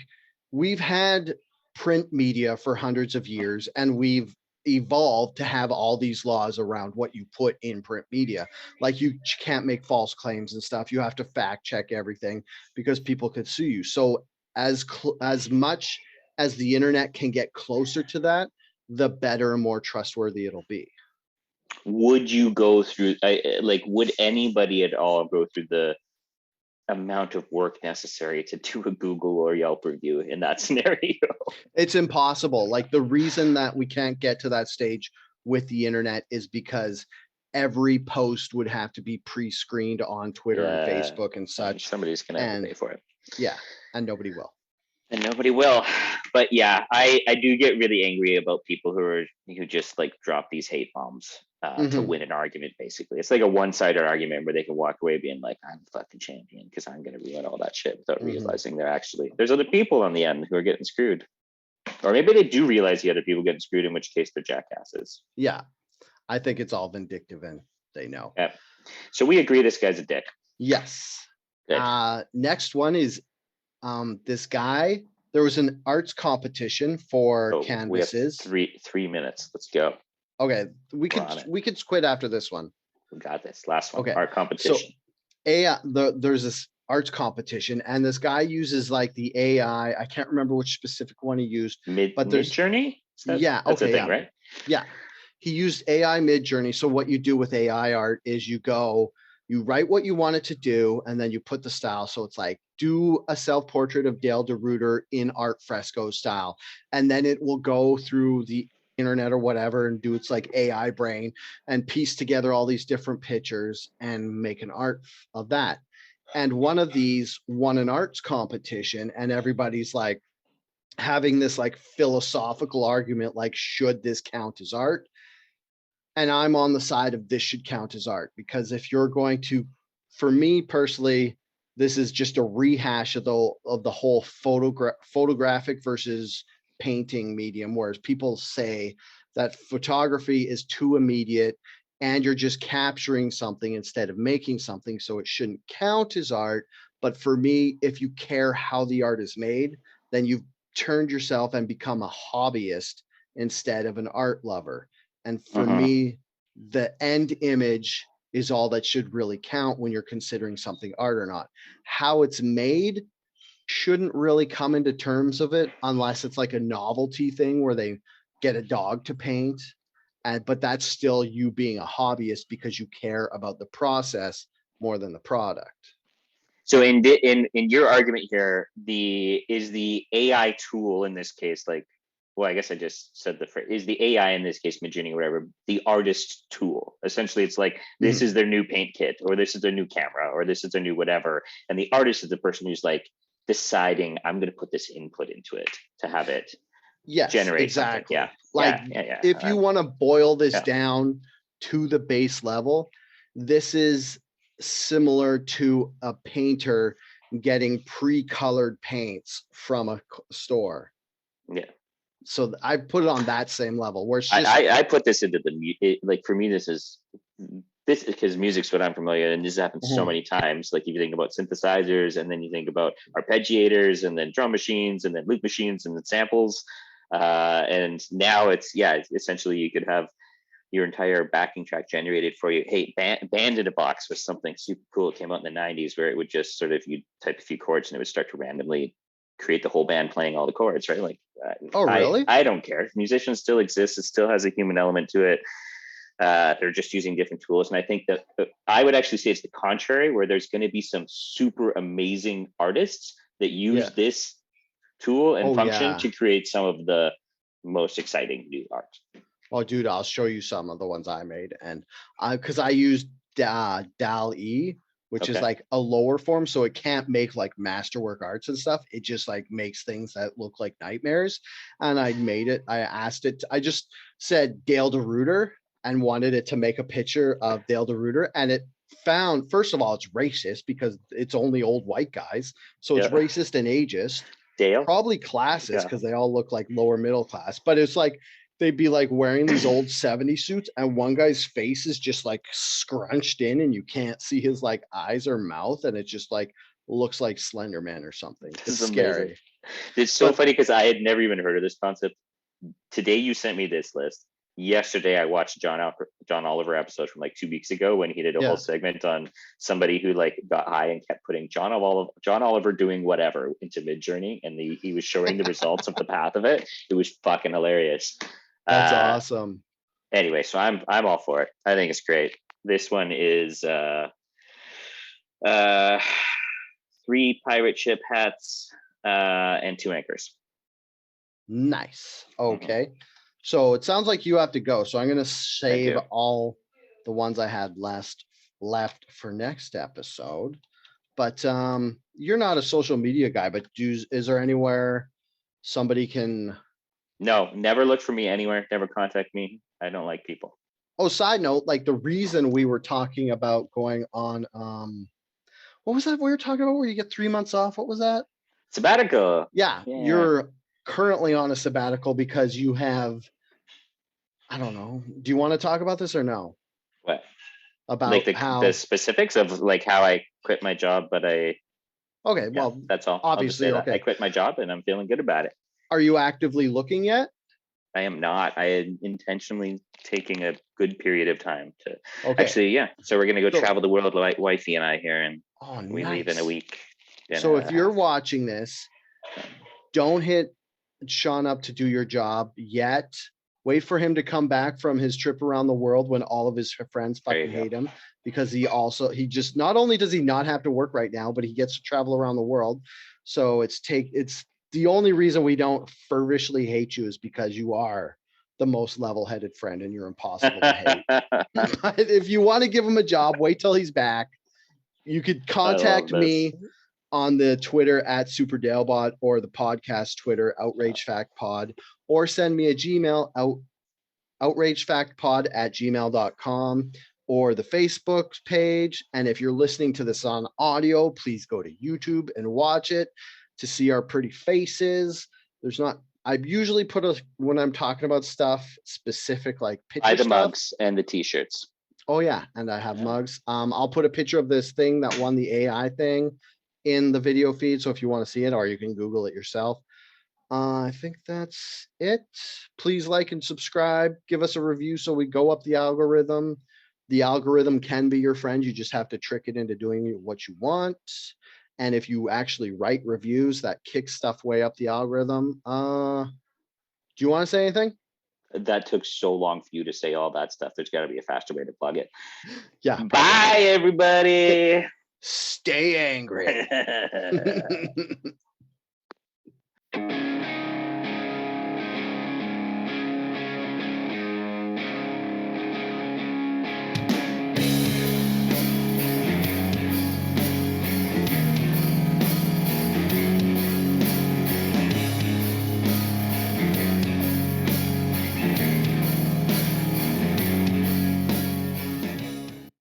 we've had print media for hundreds of years, and we've evolved to have all these laws around what you put in print media. Like, you can't make false claims and stuff. You have to fact check everything because people could sue you. So as much as the internet can get closer to that, the better and more trustworthy it'll be. Would you go through, would anybody at all go through the amount of work necessary to do a Google or Yelp review in that scenario? It's impossible. Like, the reason that we can't get to that stage with the internet is because every post would have to be pre-screened on Twitter and Facebook and such. Somebody's gonna have to pay for it. Yeah, and nobody will. But yeah, I do get really angry about people who just like drop these hate bombs to win an argument. Basically, it's like a one-sided argument where they can walk away being like, I'm the fucking champion because I'm gonna ruin all that shit, without realizing there's other people on the end who are getting screwed. Or maybe they do realize the other people getting screwed, in which case they're jackasses. Yeah, I think it's all vindictive and they know. Yeah. So we agree this guy's a dick. Yes. Next one is this guy. There was an arts competition for canvases. We have 3 minutes. Let's go. Okay, we We're on it. could quit after this one. We got this. Last one. Okay. Art competition. So there's this arts competition, and this guy uses like the AI. I can't remember which specific one he used. But there's Midjourney? Yeah, That's okay, a thing, right? Yeah. He used AI Midjourney. So what you do with AI art is you write what you want it to do, and then you put the style. So it's like, do a self-portrait of Dale DeRuyter in art fresco style. And then it will go through the internet or whatever and do its like AI brain and piece together all these different pictures and make an art of that. And one of these won an arts competition, and everybody's like having this like philosophical argument, like, should this count as art? And I'm on the side of this should count as art, because if you're going to, for me personally, this is just a rehash of the whole photographic versus painting medium, whereas people say that photography is too immediate and you're just capturing something instead of making something, so it shouldn't count as art. But for me, if you care how the art is made, then you've turned yourself and become a hobbyist instead of an art lover. And for me, the end image is all that should really count when you're considering something art or not. How it's made shouldn't really come into terms of it unless it's like a novelty thing where they get a dog to paint. But that's still you being a hobbyist because you care about the process more than the product. So in your argument here, is the AI tool in this case, like, well, I guess I just said the phrase, is the AI in this case, Midjourney or whatever, the artist tool? Essentially, it's like, this is their new paint kit, or this is their new camera, or this is their new whatever. And the artist is the person who's like deciding, I'm going to put this input into it to have it generate exactly. something. Yeah. If you want to boil this down to the base level, this is similar to a painter getting pre-colored paints from a store. Yeah. So I put it on that same level where it's just, I put this into like, for me, this is because music's what I'm familiar with, and this happens so many times. Like, if you think about synthesizers, and then you think about arpeggiators, and then drum machines, and then loop machines, and then samples, and now it's essentially you could have your entire backing track generated for you. Hey, Band in a Box was something super cool. It came out in the 90s where it would just sort of, you type a few chords and it would start to randomly create the whole band playing all the chords, right? Like, really? I don't care. Musicians still exist. It still has a human element to it. They're just using different tools. And I think that I would actually say it's the contrary, where there's going to be some super amazing artists that use this tool and function to create some of the most exciting new art. Oh, dude, I'll show you some of the ones I made. And because I used DALL-E, which is like a lower form, so it can't make like masterwork arts and stuff. It just like makes things that look like nightmares. And I made it. I asked it. I just said Dale DeRuyter and wanted it to make a picture of Dale DeRuyter, and it found, first of all, it's racist because it's only old white guys, so it's racist and ageist. Dale, probably classist because they all look like lower middle class, but it's like they'd be like wearing these old 70s suits, and one guy's face is just like scrunched in and you can't see his like eyes or mouth, and it just like looks like Slender Man or something. It's scary. Amazing. It's so funny because I had never even heard of this concept. Today you sent me this list. Yesterday I watched John Oliver episode from like 2 weeks ago when he did a whole segment on somebody who like got high and kept putting John Oliver doing whatever into Midjourney, and he was showing the results of the path of it. It was fucking hilarious. That's awesome. Anyway, so I'm all for it. I think it's great. This one is 3 pirate ship hats and 2 anchors. Nice. Okay. So it sounds like you have to go. So I'm going to save all the ones I had left for next episode. But you're not a social media guy, but is there anywhere somebody can... No, never look for me anywhere. Never contact me. I don't like people. Oh, side note, like the reason we were talking about going on, what was that we were talking about where you get 3 months off? What was that? Sabbatical. Yeah. You're currently on a sabbatical because you have, I don't know. Do you want to talk about this or no? What? About like how the specifics of like how I quit my job, but okay, well, that's all. Obviously, I quit my job and I'm feeling good about it. Are you actively looking yet? I am not. I am intentionally taking a good period of time to Okay. actually, yeah. So we're gonna go travel the world, wifey and I here, and we leave in a week. So if you're watching this, don't hit Shawn up to do your job yet. Wait for him to come back from his trip around the world when all of his friends fucking hate him, because he just, not only does he not have to work right now, but he gets to travel around the world. So it's the only reason we don't fervishly hate you is because you are the most level-headed friend and you're impossible to hate. But if you want to give him a job, wait till he's back. You could contact me on the Twitter at SuperDalebot, or the podcast Twitter, Outrage Fact Pod, or send me a Gmail, outragefactpod@gmail.com, or the Facebook page. And if you're listening to this on audio, please go to YouTube and watch it to see our pretty faces. I usually put when I'm talking about stuff specific, like picture the stuff. mugs and the t-shirts. Oh yeah, and I have mugs. I'll put a picture of this thing that won the AI thing in the video feed, so if you want to see it, or you can Google it yourself. I think that's it. Please like and subscribe. Give us a review so we go up the algorithm. The algorithm can be your friend. You just have to trick it into doing what you want. And if you actually write reviews, that kicks stuff way up the algorithm. Do you want to say anything? That took so long for you to say all that stuff. There's got to be a faster way to plug it. Yeah. Bye, everybody. Stay angry.